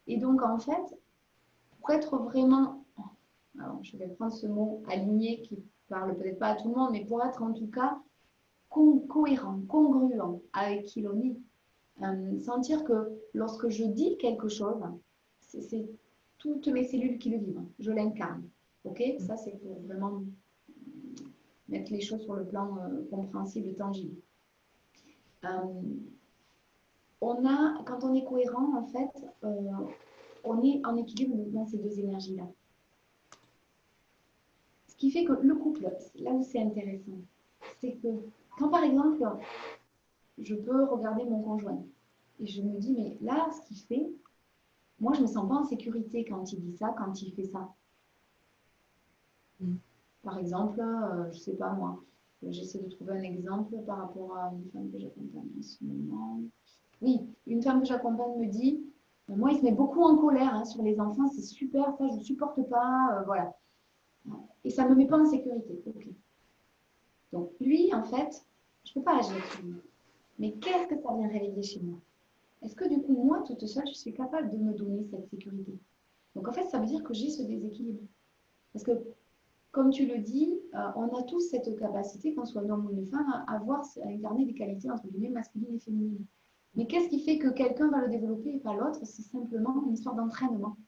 Et donc, en fait, pour être vraiment, alors je vais prendre ce mot aligné qui parle peut-être pas à tout le monde, mais pour être en tout cas cohérent, congruent avec qui l'on est, sentir que lorsque je dis quelque chose, c'est toutes mes cellules qui le vivent, je l'incarne. Ok, ça c'est pour vraiment mettre les choses sur le plan compréhensible, tangible. Quand on est cohérent, en fait, on est en équilibre dans ces deux énergies-là. Ce qui fait que le couple, là où c'est intéressant, c'est que quand par exemple, je peux regarder mon conjoint et je me dis, mais là, ce qu'il fait, moi, je ne me sens pas en sécurité quand il dit ça, quand il fait ça. Par exemple, je ne sais pas moi, j'essaie de trouver un exemple par rapport à une femme que j'accompagne en ce moment. Oui, une femme que j'accompagne me dit, moi, il se met beaucoup en colère hein, sur les enfants, c'est super, ça, je ne supporte pas, voilà. Et ça ne me met pas en sécurité. Okay. Donc, lui, en fait, je ne peux pas agir sur lui. Mais qu'est-ce que ça vient réveiller chez moi? Est-ce que du coup, moi, toute seule, je suis capable de me donner cette sécurité? Donc, en fait, ça veut dire que j'ai ce déséquilibre. Parce que, comme tu le dis, on a tous cette capacité, qu'on soit un homme ou une femme, à incarner des qualités, entre guillemets, masculines et féminines. Mais qu'est-ce qui fait que quelqu'un va le développer et pas l'autre? C'est simplement une histoire d'entraînement.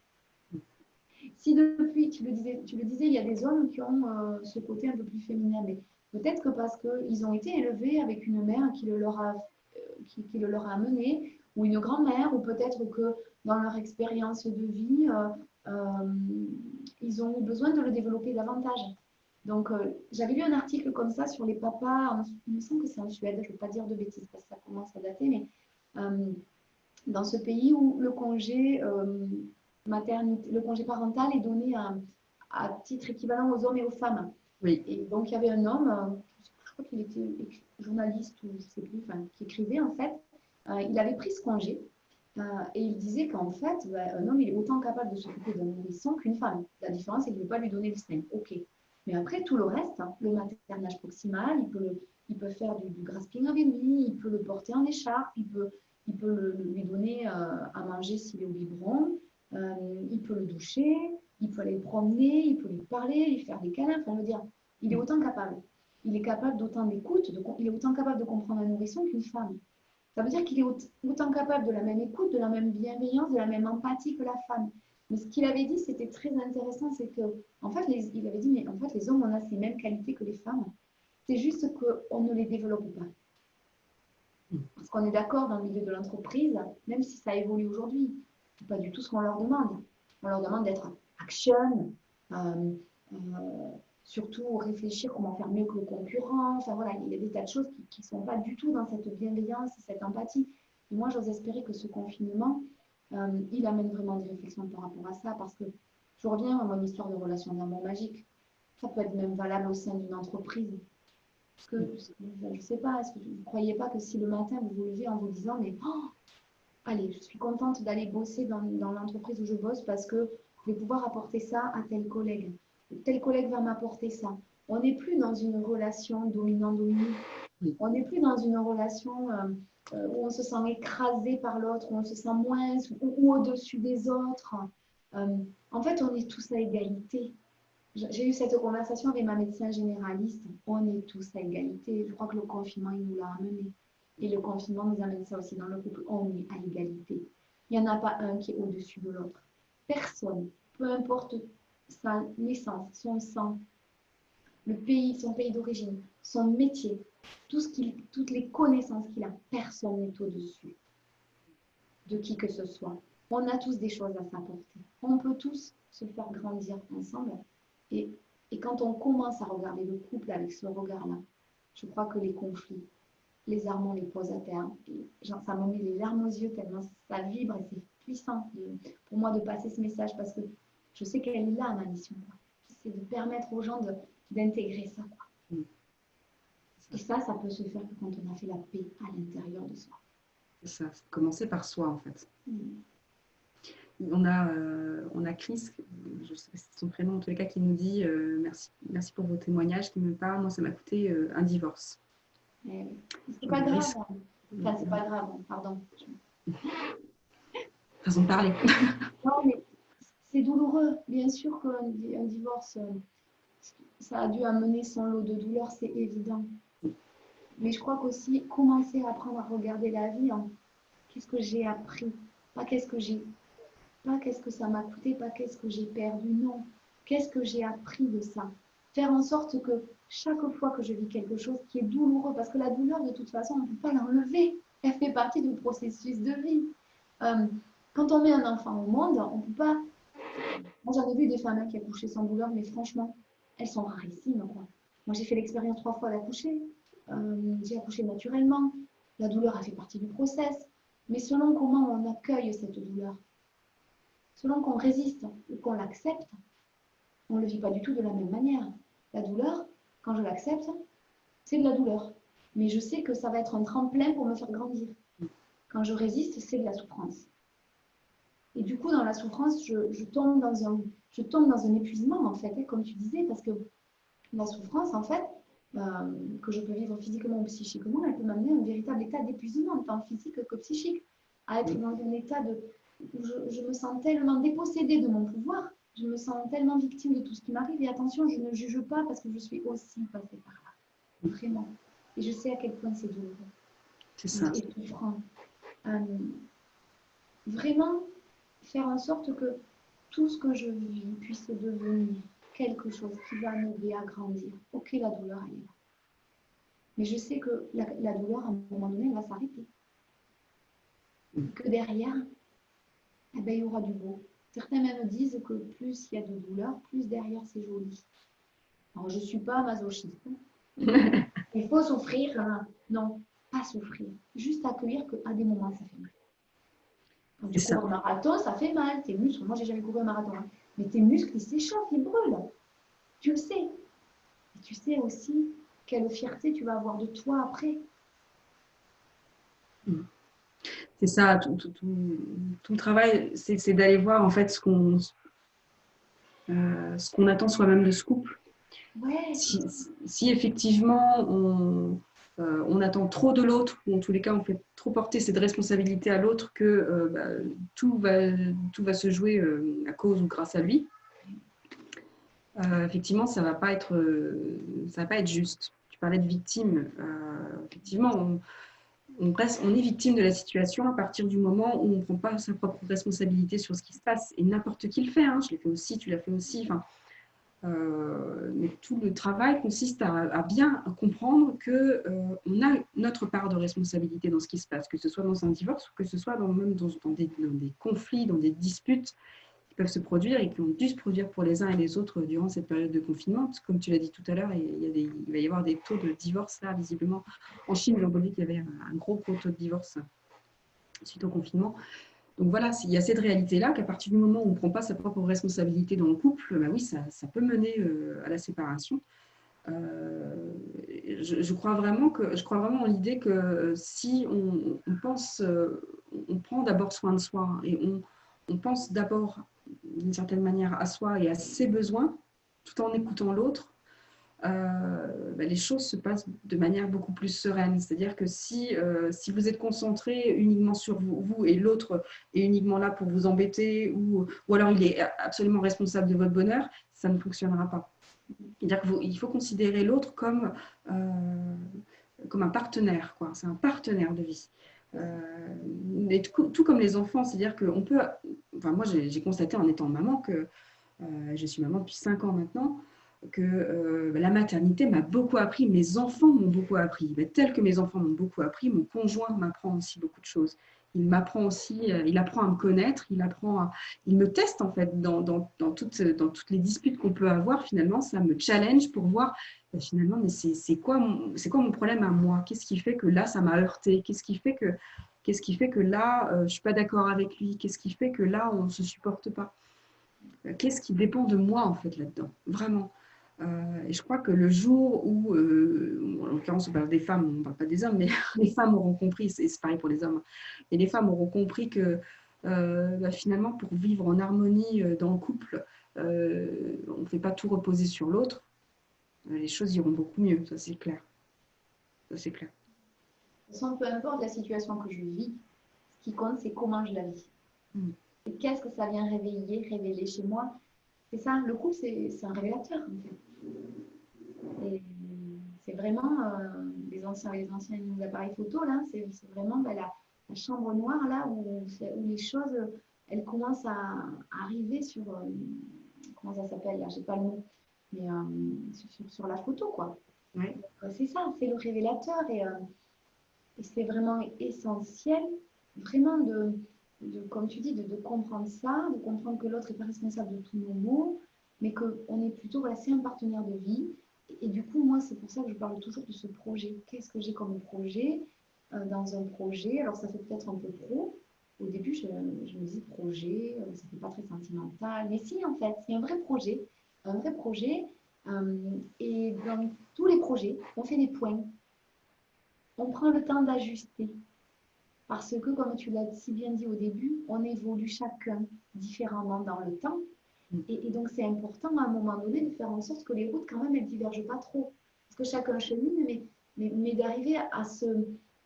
Si depuis, tu le disais, il y a des hommes qui ont ce côté un peu plus féminin, mais peut-être que parce qu'ils ont été élevés avec une mère qui le leur a amené, ou une grand-mère, ou peut-être que dans leur expérience de vie, ils ont eu besoin de le développer davantage. Donc, j'avais lu un article comme ça sur les papas, il me semble que c'est en Suède, je ne veux pas dire de bêtises parce que ça commence à dater, mais dans ce pays où le congé maternité, le congé parental est donné à titre équivalent aux hommes et aux femmes. Oui. Et donc, il y avait un homme, je crois qu'il était journaliste ou je ne sais plus, qui écrivait en fait. Il avait pris ce congé Et il disait qu'en fait, un homme, il est autant capable de s'occuper d'un nourrisson qu'une femme. La différence, c'est qu'il ne veut pas lui donner le sein. OK. Mais après, tout le reste, hein, le maternage proximal, il peut faire du grasping avec lui, il peut le porter en écharpe, il peut lui donner à manger s'il est au biberon, il peut le doucher, il peut aller le promener, il peut lui parler, lui faire des câlins. Enfin, je veux dire, il est autant capable. Il est capable d'autant d'écoute, il est autant capable de comprendre un nourrisson qu'une femme. Ça veut dire qu'il est autant capable de la même écoute, de la même bienveillance, de la même empathie que la femme. Mais ce qu'il avait dit, c'était très intéressant, c'est que, en fait, il avait dit, mais en fait, les hommes, on a ces mêmes qualités que les femmes. C'est juste qu'on ne les développe pas. Parce qu'on est d'accord dans le milieu de l'entreprise, même si ça évolue aujourd'hui, c'est pas du tout ce qu'on leur demande. On leur demande d'être action, euh, euh, surtout réfléchir comment faire mieux que le concurrent. Enfin voilà, il y a des tas de choses qui ne sont pas du tout dans cette bienveillance, cette empathie. Et moi, j'ose espérer que ce confinement, il amène vraiment des réflexions par rapport à ça, parce que je reviens à mon histoire de relation d'amour magique. Ça peut être même valable au sein d'une entreprise. Je ne sais pas, est-ce que vous ne croyez pas que si le matin vous vous levez en vous disant, mais oh, allez, je suis contente d'aller bosser dans l'entreprise où je bosse parce que je vais pouvoir apporter ça à tel collègue va m'apporter ça. On n'est plus dans une relation dominant-dominé. On n'est plus dans une relation où on se sent écrasé par l'autre, où on se sent moins ou au-dessus des autres. Euh, En fait, on est tous à égalité. J'ai eu cette conversation avec ma médecin généraliste. On est tous à égalité. Je crois que le confinement, il nous l'a amené. Et le confinement nous amène ça aussi dans le couple. On est à égalité. Il n'y en a pas un qui est au-dessus de l'autre. Personne, peu importe sa naissance, son sang, le pays, son pays d'origine, son métier, toutes les connaissances qu'il a, personne n'est au-dessus de qui que ce soit. On a tous des choses à s'apporter. On peut tous se faire grandir ensemble. Et, et quand on commence à regarder le couple avec ce regard-là, je crois que les conflits, les armes, on les pose à terre. Et genre, ça me met les larmes aux yeux tellement ça vibre et c'est puissant pour moi de passer ce message parce que je sais qu'elle est là, ma mission. C'est de permettre aux gens d'intégrer ça. Quoi. Et ça peut se faire que quand on a fait la paix à l'intérieur de soi. C'est ça, c'est commencer par soi en fait. On a Chris, je sais pas si c'est son prénom, en tous les cas, qui nous dit merci pour vos témoignages qui me parlent. Moi, ça m'a coûté un divorce. C'est pas grave. Enfin, c'est pas grave, pardon. Façon de parler. Non, mais c'est douloureux. Bien sûr qu'un divorce, ça a dû amener son lot de douleur, c'est évident. Mais je crois qu'aussi, commencer à apprendre à regarder la vie en qu'est-ce que j'ai appris, pas qu'est-ce que ça m'a coûté, pas qu'est-ce que j'ai perdu, non. Qu'est-ce que j'ai appris de ça? Faire en sorte que chaque fois que je vis quelque chose qui est douloureux, parce que la douleur, de toute façon, on ne peut pas l'enlever. Elle fait partie du processus de vie. Quand on met un enfant au monde, on ne peut pas. Moi, j'en ai vu des femmes qui accouchaient sans douleur, mais franchement, elles sont rarissimes. Quoi. Moi, j'ai fait l'expérience 3 fois d'accoucher. J'ai accouché naturellement. La douleur a fait partie du process. Mais selon comment on accueille cette douleur, selon qu'on résiste ou qu'on l'accepte, on ne le vit pas du tout de la même manière. La douleur, quand je l'accepte, c'est de la douleur. Mais je sais que ça va être un tremplin pour me faire grandir. Quand je résiste, c'est de la souffrance. Et du coup, dans la souffrance, je tombe dans un épuisement, en fait, comme tu disais, parce que la souffrance, en fait, que je peux vivre physiquement ou psychiquement, elle peut m'amener à un véritable état d'épuisement, tant physique que psychique, à être dans un état où je me sens tellement dépossédée de mon pouvoir, je me sens tellement victime de tout ce qui m'arrive. Et attention, je ne juge pas parce que je suis aussi passée par là, vraiment. Et je sais à quel point c'est douloureux. C'est ça. Et souffrant. Vraiment, faire en sorte que tout ce que je vis puisse devenir quelque chose qui va m'aider à grandir. Ok, la douleur, elle est là. Mais je sais que la douleur, à un moment donné, elle va s'arrêter. Que derrière, eh ben, il y aura du beau. Certains même disent que plus il y a de douleur, plus derrière c'est joli. Alors, je ne suis pas masochiste. Il faut souffrir. Hein. Non, pas souffrir. Juste accueillir qu'à des moments, ça fait mal. Quand tu cours un marathon, ça fait mal. Tes muscles, moi, j'ai jamais couru un marathon. Hein. Mais tes muscles, ils s'échauffent, ils brûlent. Tu le sais. Et tu sais aussi quelle fierté tu vas avoir de toi après. C'est ça, tout le travail, c'est d'aller voir en fait ce qu'on attend soi-même de ce couple. Ouais, c'est ça. Si effectivement on attend trop de l'autre, ou en tous les cas on fait trop porter cette responsabilité à l'autre que tout, va, tout va se jouer à cause ou grâce à lui, effectivement ça va pas être juste. Tu parlais de victime. Effectivement, on est victime de la situation à partir du moment où on ne prend pas sa propre responsabilité sur ce qui se passe. Et n'importe qui le fait, hein. Je l'ai fait aussi, tu l'as fait aussi. Enfin, mais tout le travail consiste à bien comprendre qu'on a notre part de responsabilité dans ce qui se passe, que ce soit dans un divorce ou que ce soit même dans des conflits, dans des disputes qui peuvent se produire et qui ont dû se produire pour les uns et les autres durant cette période de confinement. Parce que comme tu l'as dit tout à l'heure, il va y avoir des taux de divorce là, visiblement. En Chine, j'ai entendu qu'il y avait un gros taux de divorce suite au confinement. Donc voilà, il y a cette réalité-là qu'à partir du moment où on ne prend pas sa propre responsabilité dans le couple, bah oui, ça peut mener à la séparation. Je crois vraiment en l'idée que si on pense, on prend d'abord soin de soi et on pense d'abord d'une certaine manière à soi et à ses besoins, tout en écoutant l'autre, les choses se passent de manière beaucoup plus sereine. C'est-à-dire que si vous êtes concentré uniquement sur vous et l'autre est uniquement là pour vous embêter ou alors il est absolument responsable de votre bonheur, ça ne fonctionnera pas. C'est-à-dire qu'il faut considérer l'autre comme un partenaire, quoi. C'est un partenaire de vie. Mais tout comme les enfants, c'est-à-dire qu'on peut. Enfin, moi, j'ai constaté en étant maman que je suis maman depuis 5 ans maintenant, que la maternité m'a beaucoup appris, mes enfants m'ont beaucoup appris. Mais tel que mes enfants m'ont beaucoup appris, mon conjoint m'apprend aussi beaucoup de choses. Il m'apprend aussi, il apprend à me connaître, il me teste en fait dans toutes les disputes qu'on peut avoir. Finalement, ça me challenge pour voir finalement, mais c'est quoi mon problème à moi? Qu'est-ce qui fait que là, ça m'a heurté? Qu'est-ce qui fait que là, je ne suis pas d'accord avec lui? Qu'est-ce qui fait que là, on ne se supporte pas? Qu'est-ce qui dépend de moi en fait là-dedans, vraiment. Et je crois que le jour où, en l'occurrence on parle des femmes, on ne parle pas des hommes, mais les femmes auront compris, c'est pareil pour les hommes, et les femmes auront compris que finalement pour vivre en harmonie dans le couple, on ne fait pas tout reposer sur l'autre, les choses iront beaucoup mieux, ça c'est clair. Ça c'est clair. De toute façon, peu importe la situation que je vis, ce qui compte, c'est comment je la vis. Mm. Et qu'est-ce que ça vient révéler chez moi. C'est ça, le couple, c'est un révélateur, en fait. Et c'est vraiment les anciens appareils photo, là, c'est vraiment la chambre noire, là, où les choses, elles commencent à arriver sur, comment ça s'appelle, là, j'ai pas le mot, mais sur la photo, quoi. Ouais. C'est ça, c'est le révélateur et c'est vraiment essentiel, vraiment comme tu dis, de comprendre ça, de comprendre que l'autre n'est pas responsable de tous nos maux, mais qu'on est plutôt, voilà, c'est un partenaire de vie. Et du coup, moi, c'est pour ça que je parle toujours de ce projet. Qu'est-ce que j'ai comme projet dans un projet? Alors, ça fait peut-être un peu pro. Au début, je me dis projet, ça fait pas très sentimental. Mais si, en fait, c'est un vrai projet. Un vrai projet. Et dans tous les projets, on fait des points. On prend le temps d'ajuster. Parce que, comme tu l'as si bien dit au début, on évolue chacun différemment dans le temps. Mm. Et donc, c'est important à un moment donné de faire en sorte que les routes, quand même, elles ne divergent pas trop. Parce que chacun chemine, mais d'arriver à se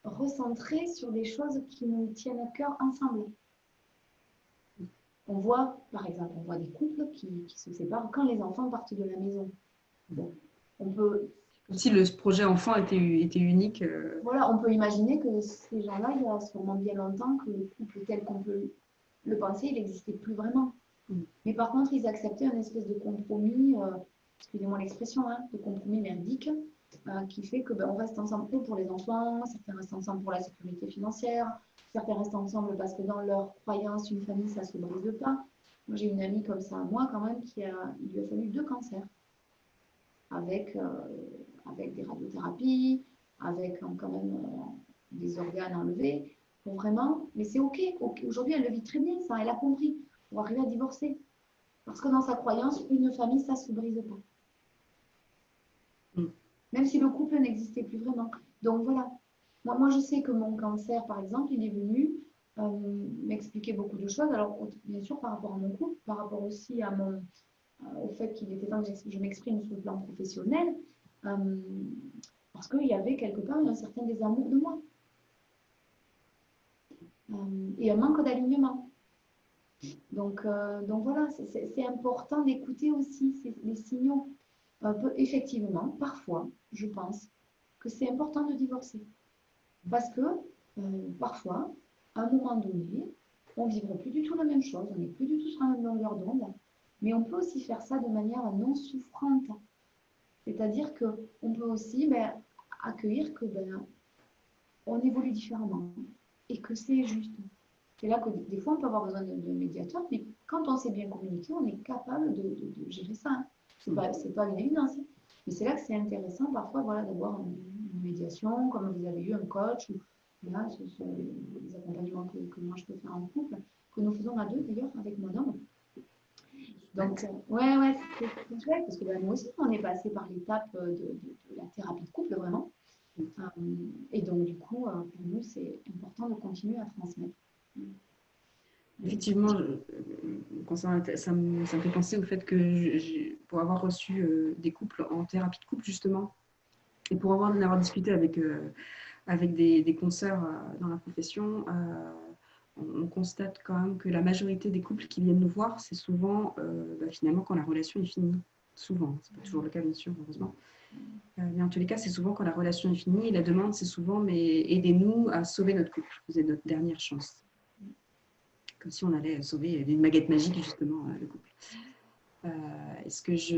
recentrer sur des choses qui nous tiennent à cœur ensemble. On voit, par exemple, on voit des couples qui se séparent quand les enfants partent de la maison. Bon, on peut Si le projet enfant était unique. voilà, on peut imaginer que ces gens-là, il y a sûrement bien longtemps que le couple tel qu'on peut le penser, il n'existait plus vraiment. Mm. Mais par contre, ils acceptaient un espèce de compromis, excusez-moi l'expression, hein, de compromis merdique, qui fait que on reste ensemble pour les enfants, certains restent ensemble pour la sécurité financière, certains restent ensemble parce que dans leur croyance, une famille, ça ne se brise pas. Moi, j'ai une amie comme ça, moi quand même, il lui a fallu 2 cancers avec, avec des radiothérapies, avec quand même des organes enlevés, pour vraiment, mais c'est ok. Aujourd'hui, elle le vit très bien, ça, elle a compris, pour arriver à divorcer. Parce que dans sa croyance, une famille, ça ne se brise pas. Mm. Même si le couple n'existait plus vraiment. Donc voilà. Moi, je sais que mon cancer, par exemple, il est venu m'expliquer beaucoup de choses. Alors, bien sûr, par rapport à mon couple, par rapport aussi à au fait qu'il était temps que je m'exprime sur le plan professionnel, parce qu'il y avait quelque part un certain désamour de moi et un manque d'alignement. Donc voilà, c'est important d'écouter aussi les signaux. Effectivement, parfois, je pense que c'est important de divorcer. Parce que parfois, à un moment donné, on ne vivra plus du tout la même chose, on n'est plus du tout sur la même longueur d'onde, mais on peut aussi faire ça de manière non souffrante. C'est-à-dire qu'on peut aussi accueillir que on évolue différemment et que c'est juste. C'est là que des fois, on peut avoir besoin de médiateurs, mais quand on sait bien communiquer, on est capable de gérer ça. Hein. C'est pas une évidence. Mais c'est là que c'est intéressant parfois voilà, d'avoir une médiation, comme vous avez eu un coach, ou là, ce sont les accompagnements que moi je peux faire en couple, que nous faisons à deux d'ailleurs avec mon homme. Donc, ouais, c'est chouette, parce que nous aussi, on est passé par l'étape de la thérapie de couple, vraiment. Et donc, du coup, pour nous, c'est important de continuer à transmettre. Effectivement, ça me fait penser au fait que pour avoir reçu des couples en thérapie de couple, justement, et pour en avoir discuté avec des consoeurs dans la profession, on constate quand même que la majorité des couples qui viennent nous voir, c'est souvent finalement quand la relation est finie. Souvent, c'est pas toujours le cas bien sûr, heureusement. Mais en tous les cas, c'est souvent quand la relation est finie et la demande, c'est souvent mais aidez-nous à sauver notre couple, vous êtes notre dernière chance. Comme si on allait sauver d'une baguette magique justement le couple.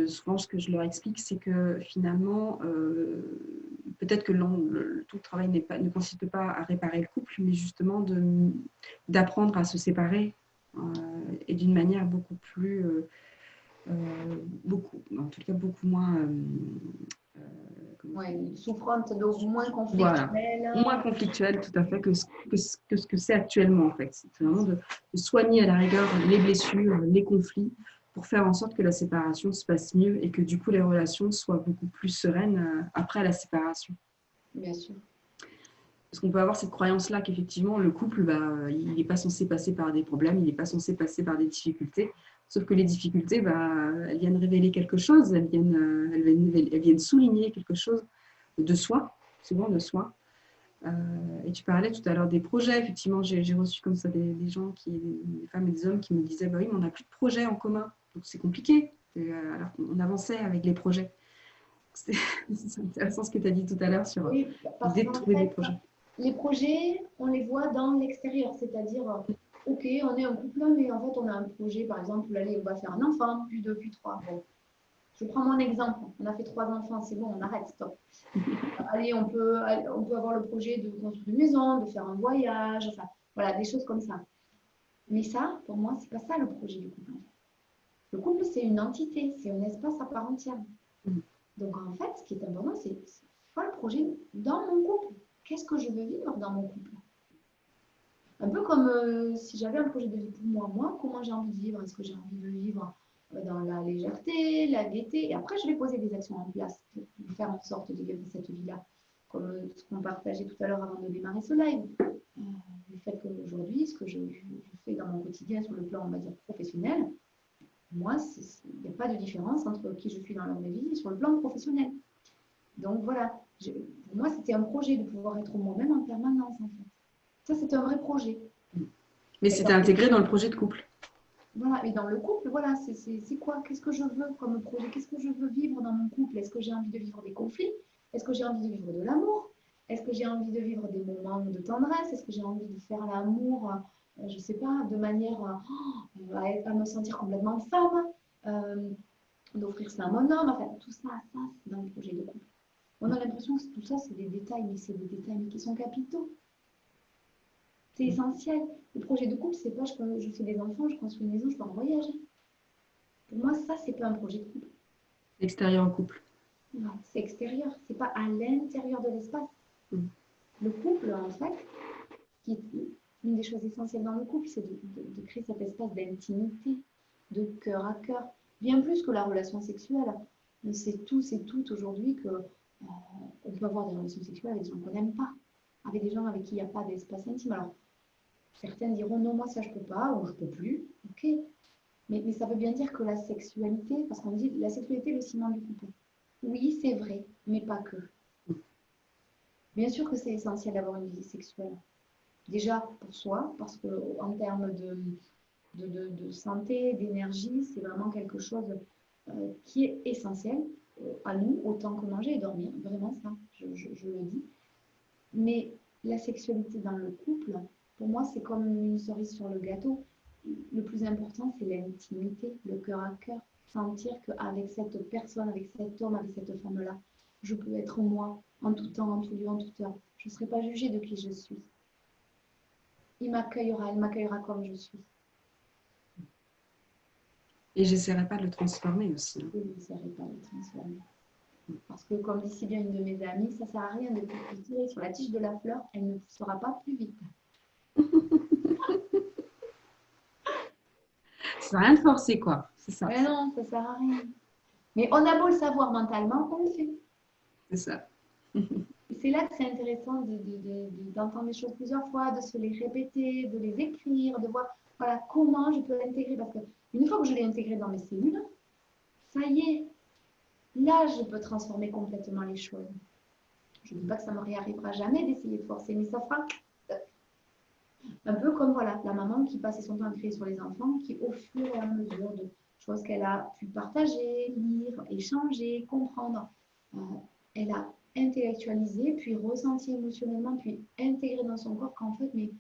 Souvent, ce que je leur explique, c'est que finalement, peut-être que tout le travail ne consiste pas à réparer le couple, mais justement d'apprendre à se séparer et d'une manière beaucoup plus, en tout cas beaucoup moins souffrante, donc moins conflictuelle. Voilà. Moins conflictuelle, tout à fait, que ce que c'est actuellement, en fait. C'est vraiment de soigner à la rigueur les blessures, les conflits, pour faire en sorte que la séparation se passe mieux et que du coup les relations soient beaucoup plus sereines après la séparation. Bien sûr. Parce qu'on peut avoir cette croyance-là qu'effectivement le couple, il n'est pas censé passer par des problèmes, il n'est pas censé passer par des difficultés. Sauf que les difficultés, elles viennent révéler quelque chose, elles viennent souligner quelque chose de soi, souvent de soi. Et tu parlais tout à l'heure des projets. Effectivement, j'ai reçu comme ça des gens, des femmes et des hommes qui me disaient oui, mais on n'a plus de projets en commun. Donc c'est compliqué. Alors on avançait avec les projets. C'est intéressant ce que tu as dit tout à l'heure sur l'idée de trouver des projets. Les projets, on les voit dans l'extérieur. C'est-à-dire, OK, on est un couple, mais en fait, on a un projet, par exemple, allez, on va faire un enfant, puis deux, puis trois. Bon. Je prends mon exemple. On a fait 3 enfants, c'est bon, on arrête, stop. Allez, on peut avoir le projet de construire une maison, de faire un voyage, enfin, voilà, des choses comme ça. Mais ça, pour moi, c'est pas ça le projet du couple. Le couple, c'est une entité, c'est un espace à part entière. Donc, en fait, ce qui est important, c'est quoi le projet dans mon couple? Qu'est-ce que je veux vivre dans mon couple? Un peu comme si j'avais un projet de vie pour moi, comment j'ai envie de vivre? Est-ce que j'ai envie de vivre dans la légèreté, la gaieté? Et après, je vais poser des actions en place pour faire en sorte de vivre cette vie-là. Comme ce qu'on partageait tout à l'heure avant de démarrer ce live. Le fait qu'aujourd'hui, ce que je fais dans mon quotidien sur le plan, on va dire, professionnel, moi, il n'y a pas de différence entre qui je suis dans ma vie et sur le plan professionnel. Donc voilà, pour moi, c'était un projet de pouvoir être moi-même en permanence, en fait. Ça, c'est un vrai projet. Mais c'était intégré dans le projet de couple. Voilà, et dans le couple, voilà, c'est quoi? Qu'est-ce que je veux comme projet? Qu'est-ce que je veux vivre dans mon couple? Est-ce que j'ai envie de vivre des conflits? Est-ce que j'ai envie de vivre de l'amour? Est-ce que j'ai envie de vivre des moments de tendresse? Est-ce que j'ai envie de faire l'amour, je ne sais pas, de manière à me sentir complètement femme, d'offrir ça à mon homme? Enfin, tout ça, c'est dans le projet de couple. On a l'impression que tout ça, c'est des détails, mais c'est des détails qui sont capitaux. C'est essentiel. Le projet de couple, c'est pas je fais des enfants, je construis une maison, je pars en voyage. Pour moi, ça, c'est pas un projet de couple. Extérieur au couple. Non, c'est extérieur. C'est pas à l'intérieur de l'espace. Le couple, en fait, une des choses essentielles dans le couple, c'est de créer cet espace d'intimité, de cœur à cœur. Bien plus que la relation sexuelle. On sait tous et toutes aujourd'hui que on peut avoir des relations sexuelles avec des gens qu'on n'aime pas, avec des gens avec qui il n'y a pas d'espace intime. Alors, Certains diront non, moi ça je peux pas ou je peux plus. Ok, mais ça veut bien dire que la sexualité, parce qu'on dit la sexualité est le ciment du couple. Oui, c'est vrai, mais pas que. Bien sûr que c'est essentiel d'avoir une vie sexuelle. Déjà pour soi, parce qu'en termes de santé, d'énergie, c'est vraiment quelque chose qui est essentiel à nous, autant que manger et dormir. Vraiment ça, je le dis. Mais la sexualité dans le couple, pour moi, c'est comme une cerise sur le gâteau. Le plus important, c'est l'intimité, le cœur à cœur. Sentir qu'avec cette personne, avec cet homme, avec cette femme-là, je peux être moi, en tout temps, en tout lieu, en toute heure. Je ne serai pas jugée de qui je suis. Il m'accueillera, elle m'accueillera comme je suis. Et j'essaierai pas de le transformer aussi. Je n'essaierai pas de le transformer. Parce que, comme dit si bien une de mes amies, ça ne sert à rien de tirer sur la tige de la fleur, elle ne poussera pas plus vite. Ça sert à rien de forcer, quoi. C'est ça. Mais non, ça ne sert à rien. Mais on a beau le savoir mentalement, on le fait. C'est ça. Et c'est là que c'est intéressant d'entendre les choses plusieurs fois, de se les répéter, de les écrire, de voir voilà, comment je peux l'intégrer. Parce qu'une fois que je l'ai intégré dans mes cellules, ça y est, là, je peux transformer complètement les choses. Je ne dis pas que ça ne me réarrivera jamais d'essayer de forcer, mais ça fera un peu comme voilà, la maman qui passait son temps à crier sur les enfants, qui au fur et à mesure de choses qu'elle a pu partager, lire, échanger, comprendre, elle a intellectualisé, puis ressenti émotionnellement, puis intégré dans son corps qu'en fait, mais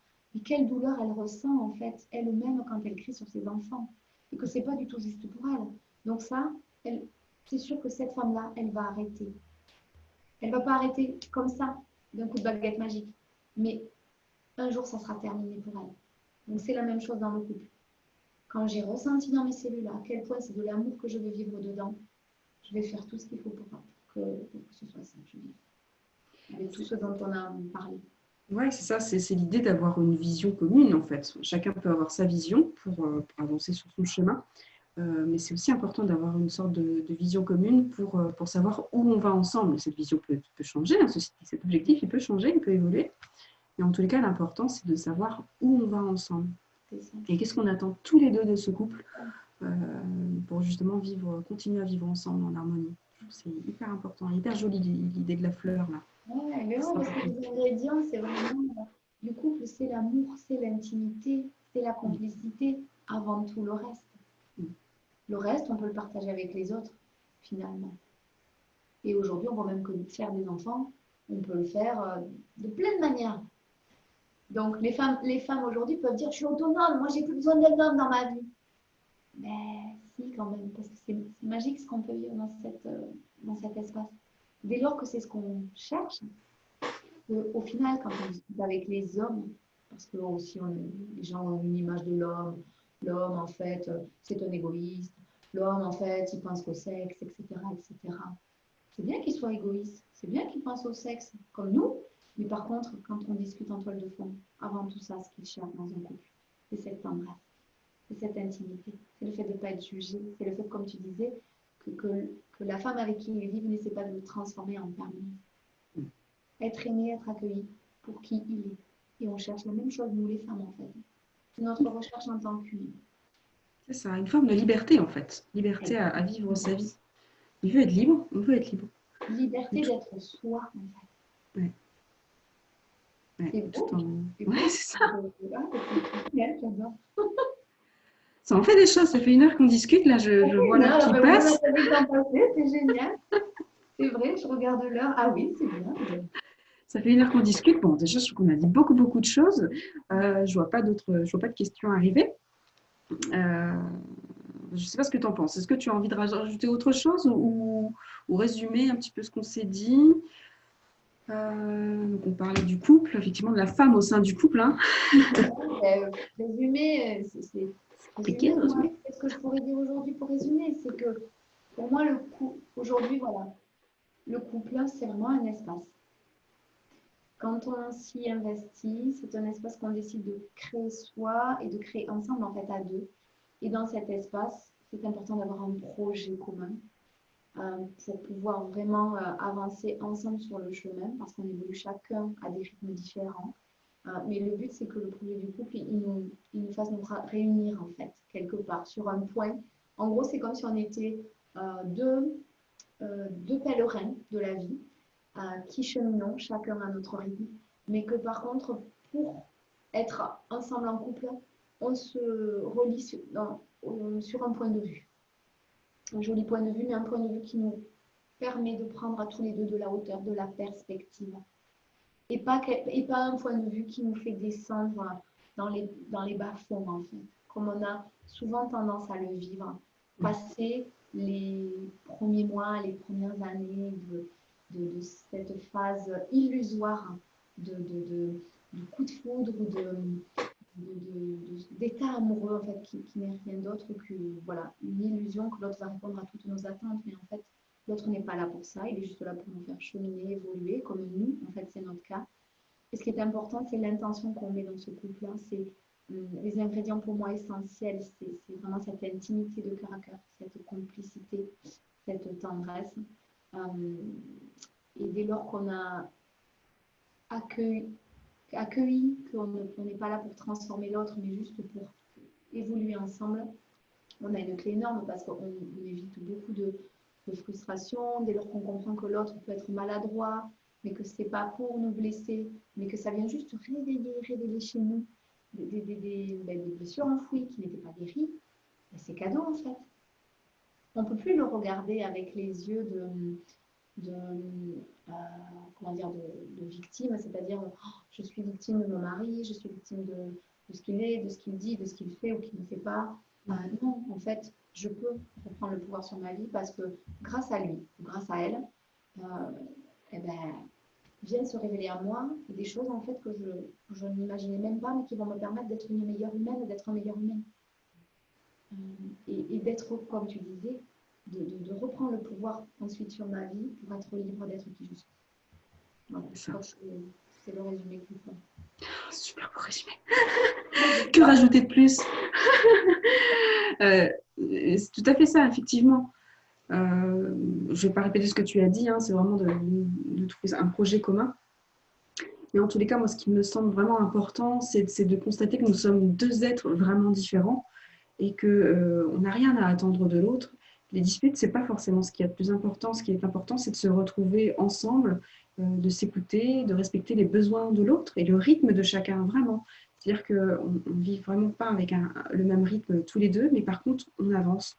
quelle douleur elle ressent en fait elle-même quand elle crie sur ses enfants, et que c'est pas du tout juste pour elle. Donc ça, c'est sûr que cette femme-là, elle va arrêter. Elle va pas arrêter comme ça, d'un coup de baguette magique, mais un jour, ça sera terminé pour elle. Donc, c'est la même chose dans le couple. Quand j'ai ressenti dans mes cellules à quel point c'est de l'amour que je veux vivre dedans, je vais faire tout ce qu'il faut pour que ce soit ça que je vive. Avec tout ce dont on a parlé. Ouais, c'est ça, c'est l'idée d'avoir une vision commune, en fait. Chacun peut avoir sa vision pour avancer sur son chemin, mais c'est aussi important d'avoir une sorte de vision commune pour savoir où on va ensemble. Cette vision peut changer, hein, cet objectif, il peut changer, il peut évoluer. Mais en tous les cas, l'important, c'est de savoir où on va ensemble. Et qu'est-ce qu'on attend tous les deux de ce couple pour justement continuer à vivre ensemble en harmonie. C'est hyper important, hyper joli l'idée de la fleur là. Ouais, mais ouais, parce que les ingrédients, c'est vraiment du couple, c'est l'amour, c'est l'intimité, c'est la complicité avant tout le reste. Le reste, on peut le partager avec les autres, finalement. Et aujourd'hui, on voit même que faire des enfants, on peut le faire de plein de manières. Donc, les femmes aujourd'hui peuvent dire, je suis autonome, moi, j'ai plus besoin d'un homme dans ma vie. Mais si, quand même, parce que c'est magique ce qu'on peut vivre dans cet espace. Dès lors que c'est ce qu'on cherche, au final, quand on discute avec les hommes, parce que aussi, les gens ont une image de l'homme, l'homme, en fait, c'est un égoïste, l'homme, en fait, il pense qu'au sexe, etc., etc. C'est bien qu'il soit égoïste, c'est bien qu'il pense au sexe, comme nous, mais par contre, quand on discute en toile de fond, avant tout ça, ce qu'il cherche dans un couple, c'est cette tendresse, c'est cette intimité, c'est le fait de ne pas être jugé, c'est le fait, comme tu disais, que la femme avec qui il vit n'essaie pas de le transformer en permanence. Être aimé, être accueilli pour qui il est. Et on cherche la même chose, nous les femmes, en fait. C'est notre recherche en tant qu'humain. C'est ça, une forme de liberté en fait. Liberté à vivre sa vie. Il veut être libre, on veut être libre. Liberté d'être soi, en fait. Ouais. Ouais, c'est beau. Ouais, c'est ça. J'adore. Ça en fait des choses, ça fait 1 heure qu'on discute, là je vois l'heure qui passe. C'est génial. C'est vrai, je regarde l'heure. Ah oui, c'est bien. Ça fait 1 heure qu'on discute. Bon, déjà, je trouve qu'on a dit beaucoup de choses. Je vois pas de questions arriver. Je ne sais pas ce que tu en penses. Est-ce que tu as envie de rajouter autre chose ou résumer un petit peu ce qu'on s'est dit? Donc on parlait du couple, effectivement, de la femme au sein du couple. Hein. Résumer, c'est compliqué de résumer. Qu'est-ce que je pourrais dire aujourd'hui pour résumer? C'est que pour moi, le couple, aujourd'hui, voilà, le couple, c'est vraiment un espace. Quand on s'y investit, c'est un espace qu'on décide de créer soi et de créer ensemble, en fait, à deux. Et dans cet espace, c'est important d'avoir un projet commun pour pouvoir vraiment avancer ensemble sur le chemin, parce qu'on évolue chacun à des rythmes différents. Mais le but, c'est que le projet du couple, il nous fasse nous réunir, en fait, quelque part, sur un point. En gros, c'est comme si on était deux pèlerins de la vie qui cheminons chacun à notre rythme, mais que par contre, pour être ensemble en couple, on se relie sur un point de vue. Un joli point de vue, mais un point de vue qui nous permet de prendre à tous les deux de la hauteur, de la perspective. Et pas un point de vue qui nous fait descendre dans les bas-fonds, en fait, comme on a souvent tendance à le vivre. Passer les premiers mois, les premières années de cette phase illusoire du coup de foudre ou d'état amoureux, en fait, qui n'est rien d'autre que voilà, une illusion que l'autre va répondre à toutes nos attentes, mais en fait, l'autre n'est pas là pour ça, il est juste là pour nous faire cheminer, évoluer, comme nous, en fait, c'est notre cas. Et ce qui est important, c'est l'intention qu'on met dans ce couple-là. C'est les ingrédients pour moi essentiels. C'est vraiment cette intimité de cœur à cœur, cette complicité, cette tendresse. Et dès lors qu'on a accueilli qu'on n'est pas là pour transformer l'autre, mais juste pour évoluer ensemble, on a une clé énorme parce qu'on évite beaucoup de frustration. Dès lors qu'on comprend que l'autre peut être maladroit, mais que ce n'est pas pour nous blesser, mais que ça vient juste révéler chez nous des blessures enfouies qui n'étaient pas guéries, c'est cadeau en fait. On ne peut plus le regarder avec les yeux comment dire, de victime, c'est-à-dire je suis victime de mon mari, je suis victime de ce qu'il est, de ce qu'il dit, de ce qu'il fait ou qu'il ne fait pas. Non, en fait, je peux reprendre le pouvoir sur ma vie parce que grâce à lui, grâce à elle, eh ben, viennent se révéler à moi des choses en fait que je n'imaginais même pas, mais qui vont me permettre d'être une meilleure humaine, d'être un meilleur humain. Et d'être, comme tu disais, de reprendre le pouvoir ensuite sur ma vie pour être libre d'être qui je suis. Voilà, je crois que c'est le résumé qu'il faut. Super beau résumé. Que rajouter de plus? C'est tout à fait ça, effectivement. Je ne vais pas répéter ce que tu as dit, hein, c'est vraiment de trouver un projet commun. Mais en tous les cas, moi, ce qui me semble vraiment important, c'est de constater que nous sommes deux êtres vraiment différents et qu'on n'a rien à attendre de l'autre. Les disputes, ce n'est pas forcément ce qui est le plus important. Ce qui est important, c'est de se retrouver ensemble, de s'écouter, de respecter les besoins de l'autre et le rythme de chacun, vraiment. C'est-à-dire qu'on ne vit vraiment pas avec le même rythme tous les deux, mais par contre, on avance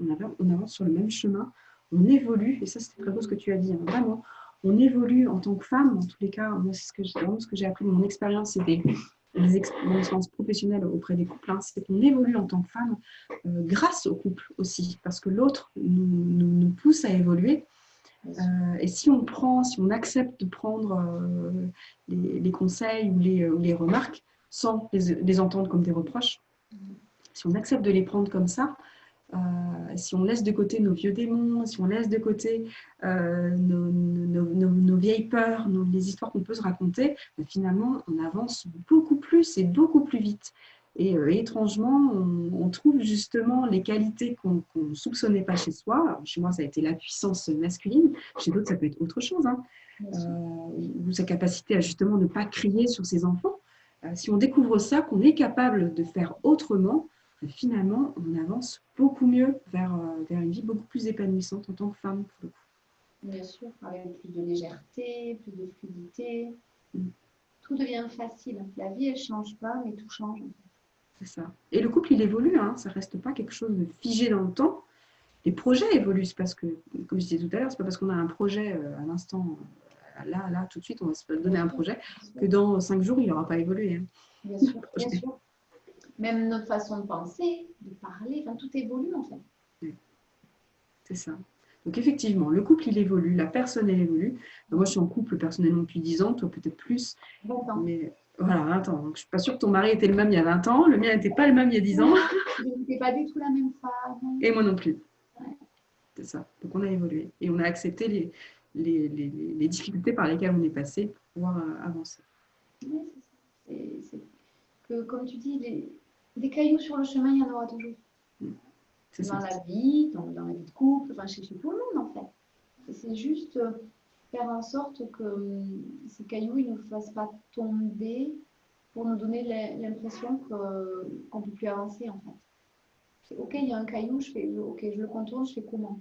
sur le même chemin, on évolue, et ça, c'est très beau ce que tu as dit, hein, vraiment. On évolue en tant que femme, en tous les cas, moi, c'est vraiment ce que j'ai appris de mon expérience et mon expérience professionnelle auprès des couples, hein, c'est qu'on évolue en tant que femme grâce au couple aussi, parce que l'autre nous pousse à évoluer. Et si on accepte de prendre les conseils ou les remarques sans les entendre comme des reproches, si on accepte de les prendre comme ça, si on laisse de côté nos vieux démons, si on laisse de côté nos vieilles peurs, les histoires qu'on peut se raconter, finalement, on avance beaucoup plus et beaucoup plus vite. Et étrangement, on trouve justement les qualités qu'on ne soupçonnait pas chez soi. Alors, chez moi, ça a été la puissance masculine. Chez d'autres, ça peut être autre chose. Hein. Ou sa capacité à justement ne pas crier sur ses enfants. Si on découvre ça, qu'on est capable de faire autrement, finalement, on avance beaucoup mieux vers une vie beaucoup plus épanouissante en tant que femme. Pour le coup. Bien sûr, avec plus de légèreté, plus de fluidité. Tout devient facile. La vie, elle ne change pas, mais tout change. C'est ça. Et le couple, il évolue. Hein. Ça ne reste pas quelque chose de figé dans le temps. Les projets évoluent. C'est parce que, comme je disais tout à l'heure, ce n'est pas parce qu'on a un projet à l'instant, là, tout de suite, on va se donner un projet, que dans 5 jours, il n'aura pas évolué. Hein. Bien sûr, bien sûr. Même notre façon de penser, de parler, tout évolue en fait. Oui. C'est ça. Donc effectivement, le couple, il évolue, la personne, elle évolue. Moi, je suis en couple personnellement depuis 10 ans, toi peut-être plus. 20 ans. Mais voilà, 20 ans. Donc, je ne suis pas sûre que ton mari était le même il y a 20 ans. Le mien n'était pas le même il y a 10 ans. Tu n'étais pas du tout la même femme. Et moi non plus. Ouais. C'est ça. Donc on a évolué. Et on a accepté les difficultés par lesquelles on est passé pour pouvoir avancer. Oui, c'est ça. C'est que, comme tu dis, des cailloux sur le chemin, il y en aura toujours. C'est dans ça. la vie, dans la vie de couple, chez tout le monde en fait. C'est juste faire en sorte que ces cailloux ne nous fassent pas tomber pour nous donner l'impression qu'on ne peut plus avancer en fait. C'est ok, il y a un caillou, ok, je le contourne, je fais comment?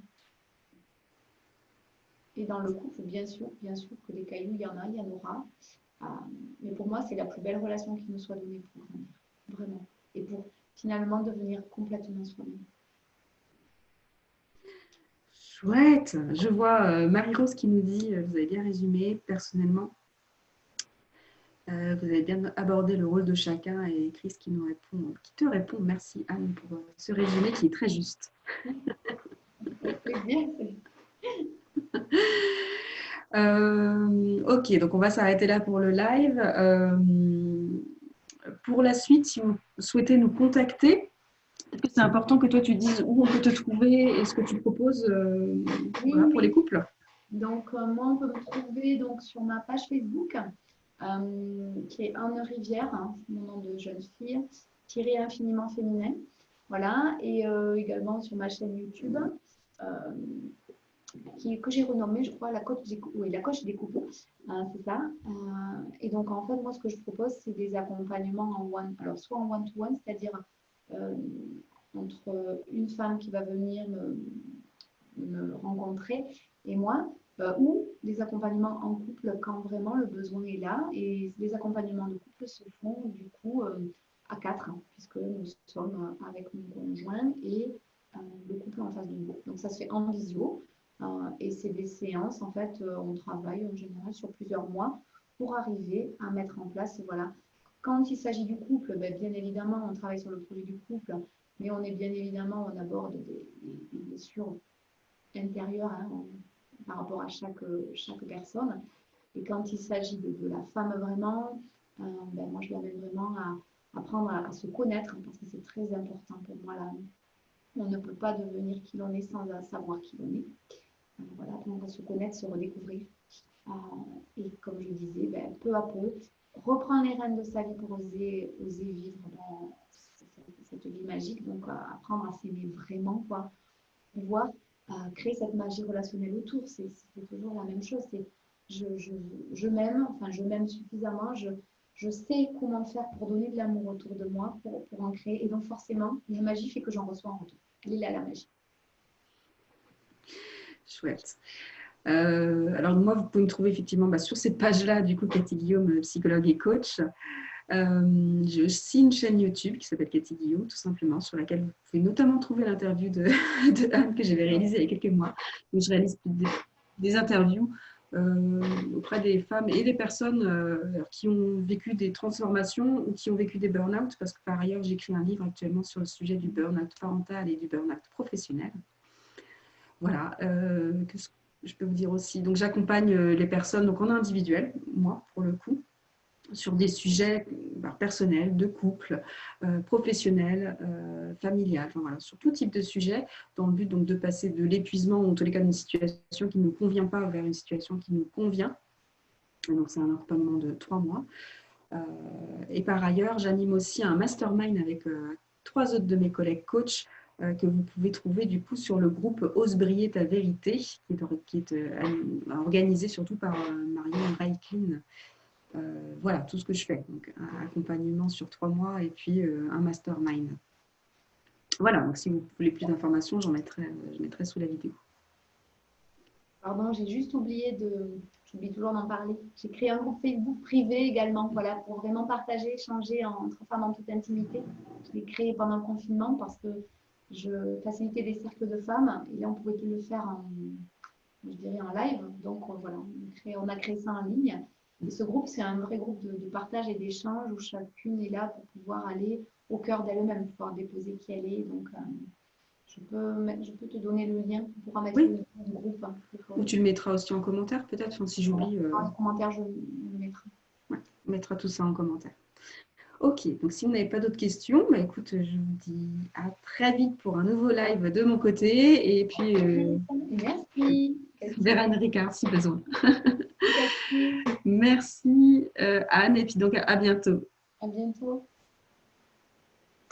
Et dans le couple, bien sûr que des cailloux, il y en aura. Mais pour moi, c'est la plus belle relation qui nous soit donnée pour grandir, vraiment. Et pour finalement devenir complètement soi-même. Chouette. Je vois Marie-Rose qui nous dit, vous avez bien résumé, personnellement, vous avez bien abordé le rôle de chacun et Chris qui nous répond, qui te répond, merci Anne pour ce résumé qui est très juste. Avec plaisir. Ok, donc on va s'arrêter là pour le live. Pour la suite, si vous souhaitez nous contacter, est-ce que c'est important que toi tu dises où on peut te trouver et ce que tu proposes Oui, voilà, pour les oui. couples? Donc, moi, on peut me trouver donc, sur ma page Facebook, qui est Anne Rivière, hein, c'est mon nom de jeune fille, tiré infiniment féminin. Voilà, et également sur ma chaîne YouTube, euh, que j'ai renommée, je crois, la coach des couples. Oui, la coach des couples, c'est ça. Et donc, en fait, moi, ce que je propose, c'est des accompagnements en one, alors soit en one-to-one, c'est-à-dire euh, entre une femme qui va venir me rencontrer et moi, ou des accompagnements en couple quand vraiment le besoin est là. Et les accompagnements de couple se font du coup à quatre, hein, puisque nous sommes avec mon conjoint et le couple en face de nous. Donc ça se fait en visio. Et c'est des séances, en fait, on travaille en général sur plusieurs mois pour arriver à mettre en place, voilà. Quand il s'agit du couple, ben, bien évidemment, on travaille sur le projet du couple, mais on est bien évidemment, on aborde des blessures intérieures, hein, par rapport à chaque personne. Et quand il s'agit de la femme vraiment, ben, moi je l'amène vraiment à apprendre à se connaître, parce que c'est très important pour moi. Là. On ne peut pas devenir qui l'on est sans savoir qui l'on est. Voilà, apprendre à se connaître, se redécouvrir. Et comme je disais, ben, peu à peu, reprendre les rênes de sa vie pour oser vivre dans cette vie magique. Donc, apprendre à s'aimer vraiment, quoi. Pouvoir créer cette magie relationnelle autour. C'est toujours la même chose. C'est je m'aime, enfin, je m'aime suffisamment. Je sais comment faire pour donner de l'amour autour de moi, pour en créer. Et donc, forcément, la magie fait que j'en reçois en retour. Elle est là, la magie. Chouette. Alors moi, vous pouvez me trouver effectivement sur cette page-là, du coup, Cathy Guillaume, psychologue et coach. J'ai aussi une chaîne YouTube qui s'appelle Cathy Guillaume, tout simplement, sur laquelle vous pouvez notamment trouver l'interview de Anne que j'avais réalisée il y a quelques mois. Donc, je réalise des interviews auprès des femmes et des personnes qui ont vécu des transformations ou qui ont vécu des burn-out, parce que par ailleurs, j'écris un livre actuellement sur le sujet du burn-out parental et du burn-out professionnel. Voilà, qu'est-ce que je peux vous dire aussi? Donc, j'accompagne les personnes donc en individuel, moi, pour le coup, sur des sujets personnels, de couple, professionnels, familial, enfin, voilà, sur tout type de sujet, dans le but donc, de passer de l'épuisement ou en tous les cas d'une situation qui ne nous convient pas vers une situation qui nous convient. Et donc, c'est un accompagnement de 3 mois. Et par ailleurs, j'anime aussi un mastermind avec 3 autres de mes collègues coachs que vous pouvez trouver du coup sur le groupe Ose briller ta vérité, qui est organisé surtout par Marion Reiklin. Voilà tout ce que je fais. Donc, un accompagnement sur 3 mois et puis un mastermind. Voilà, donc si vous voulez plus d'informations, je mettrai sous la vidéo. Pardon, j'ai juste oublié j'oublie toujours d'en parler. J'ai créé un groupe Facebook privé également, voilà, pour vraiment partager, échanger entre femmes en toute intimité. Je l'ai créé pendant le confinement parce que je facilitais des cercles de femmes et là on pouvait plus le faire je dirais en live. Donc voilà, on a créé ça en ligne. Et ce groupe, c'est un vrai groupe de partage et d'échange où chacune est là pour pouvoir aller au cœur d'elle-même, pouvoir déposer qui elle est. Donc je peux te donner le lien. Tu pourras mettre le Oui, lien du groupe. ou tu le mettras aussi en commentaire peut-être, enfin, si j'oublie. Dans les commentaires, je le mettrai. Ouais, on mettra tout ça en commentaire. Ok, donc si vous n'avez pas d'autres questions, bah, écoute, je vous dis à très vite pour un nouveau live de mon côté et puis Merci. vers Anne Ricard si besoin. Merci. Merci Anne et puis donc à bientôt. À bientôt.